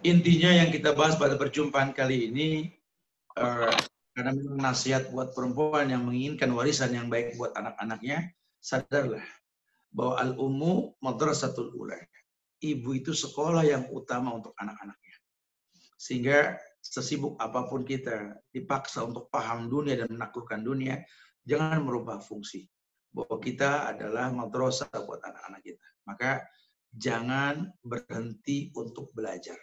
Intinya yang kita bahas pada perjumpaan kali ini, karena memang nasihat buat perempuan yang menginginkan warisan yang baik buat anak-anaknya, sadarlah bahwa al-ummu madrasatul ula. Ibu itu sekolah yang utama untuk anak-anaknya. Sehingga sesibuk apapun kita dipaksa untuk paham dunia dan menaklukkan dunia, jangan merubah fungsi. Bahwa kita adalah madrasah buat anak-anak kita. Maka jangan berhenti untuk belajar.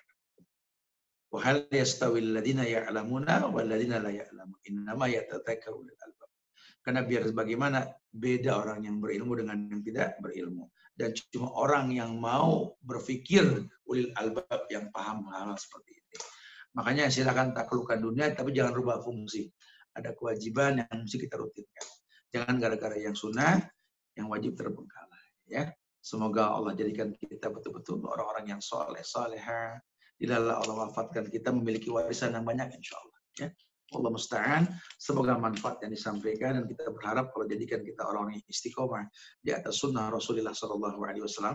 Wa hal yastawil ladzina ya'lamuna wal ladzina la ya'lamun. Innama yatadzakkaru ulul albab. Karena biar bagaimana beda orang yang berilmu dengan yang tidak berilmu. Dan cuma orang yang mau berpikir ulil albab yang paham hal seperti ini. Makanya silakan taklukkan dunia, tapi jangan rubah fungsi. Ada kewajiban yang mesti kita rutinkan. Jangan gara-gara yang sunnah, yang wajib terbengkalai. Ya, semoga Allah jadikan kita betul-betul orang-orang yang soleh, soleha. Dilalah Allah wafatkan kita memiliki warisan yang banyak, insya Allah. Ya. Allah musta'an, semoga manfaat yang disampaikan dan kita berharap kalau jadikan kita orang yang istiqomah di atas sunnah Rasulullah SAW,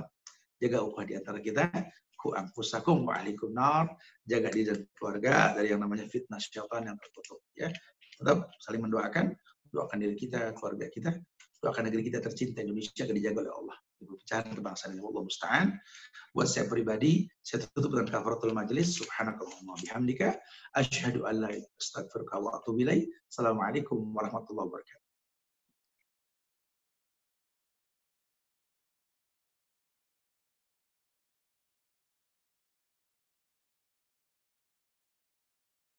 jaga upah di antara kita, ku anfusakum wa ahlikum nar, jaga diri dan keluarga dari yang namanya fitnah syaitan yang tertutup. Ya, tetap saling mendoakan, doakan diri kita, keluarga kita, doakan negeri kita tercinta Indonesia akan dijaga oleh Allah. Perpecahan kebangsaan ini Allah musta'an. Buat saya pribadi, saya tutup dengan kafaratul majlis. Subhanakallahumma bihamdika asyhadu an la ilaha illa anta astaghfiruka wa atubu ilaik. Assalamualaikum warahmatullahi wabarakatuh.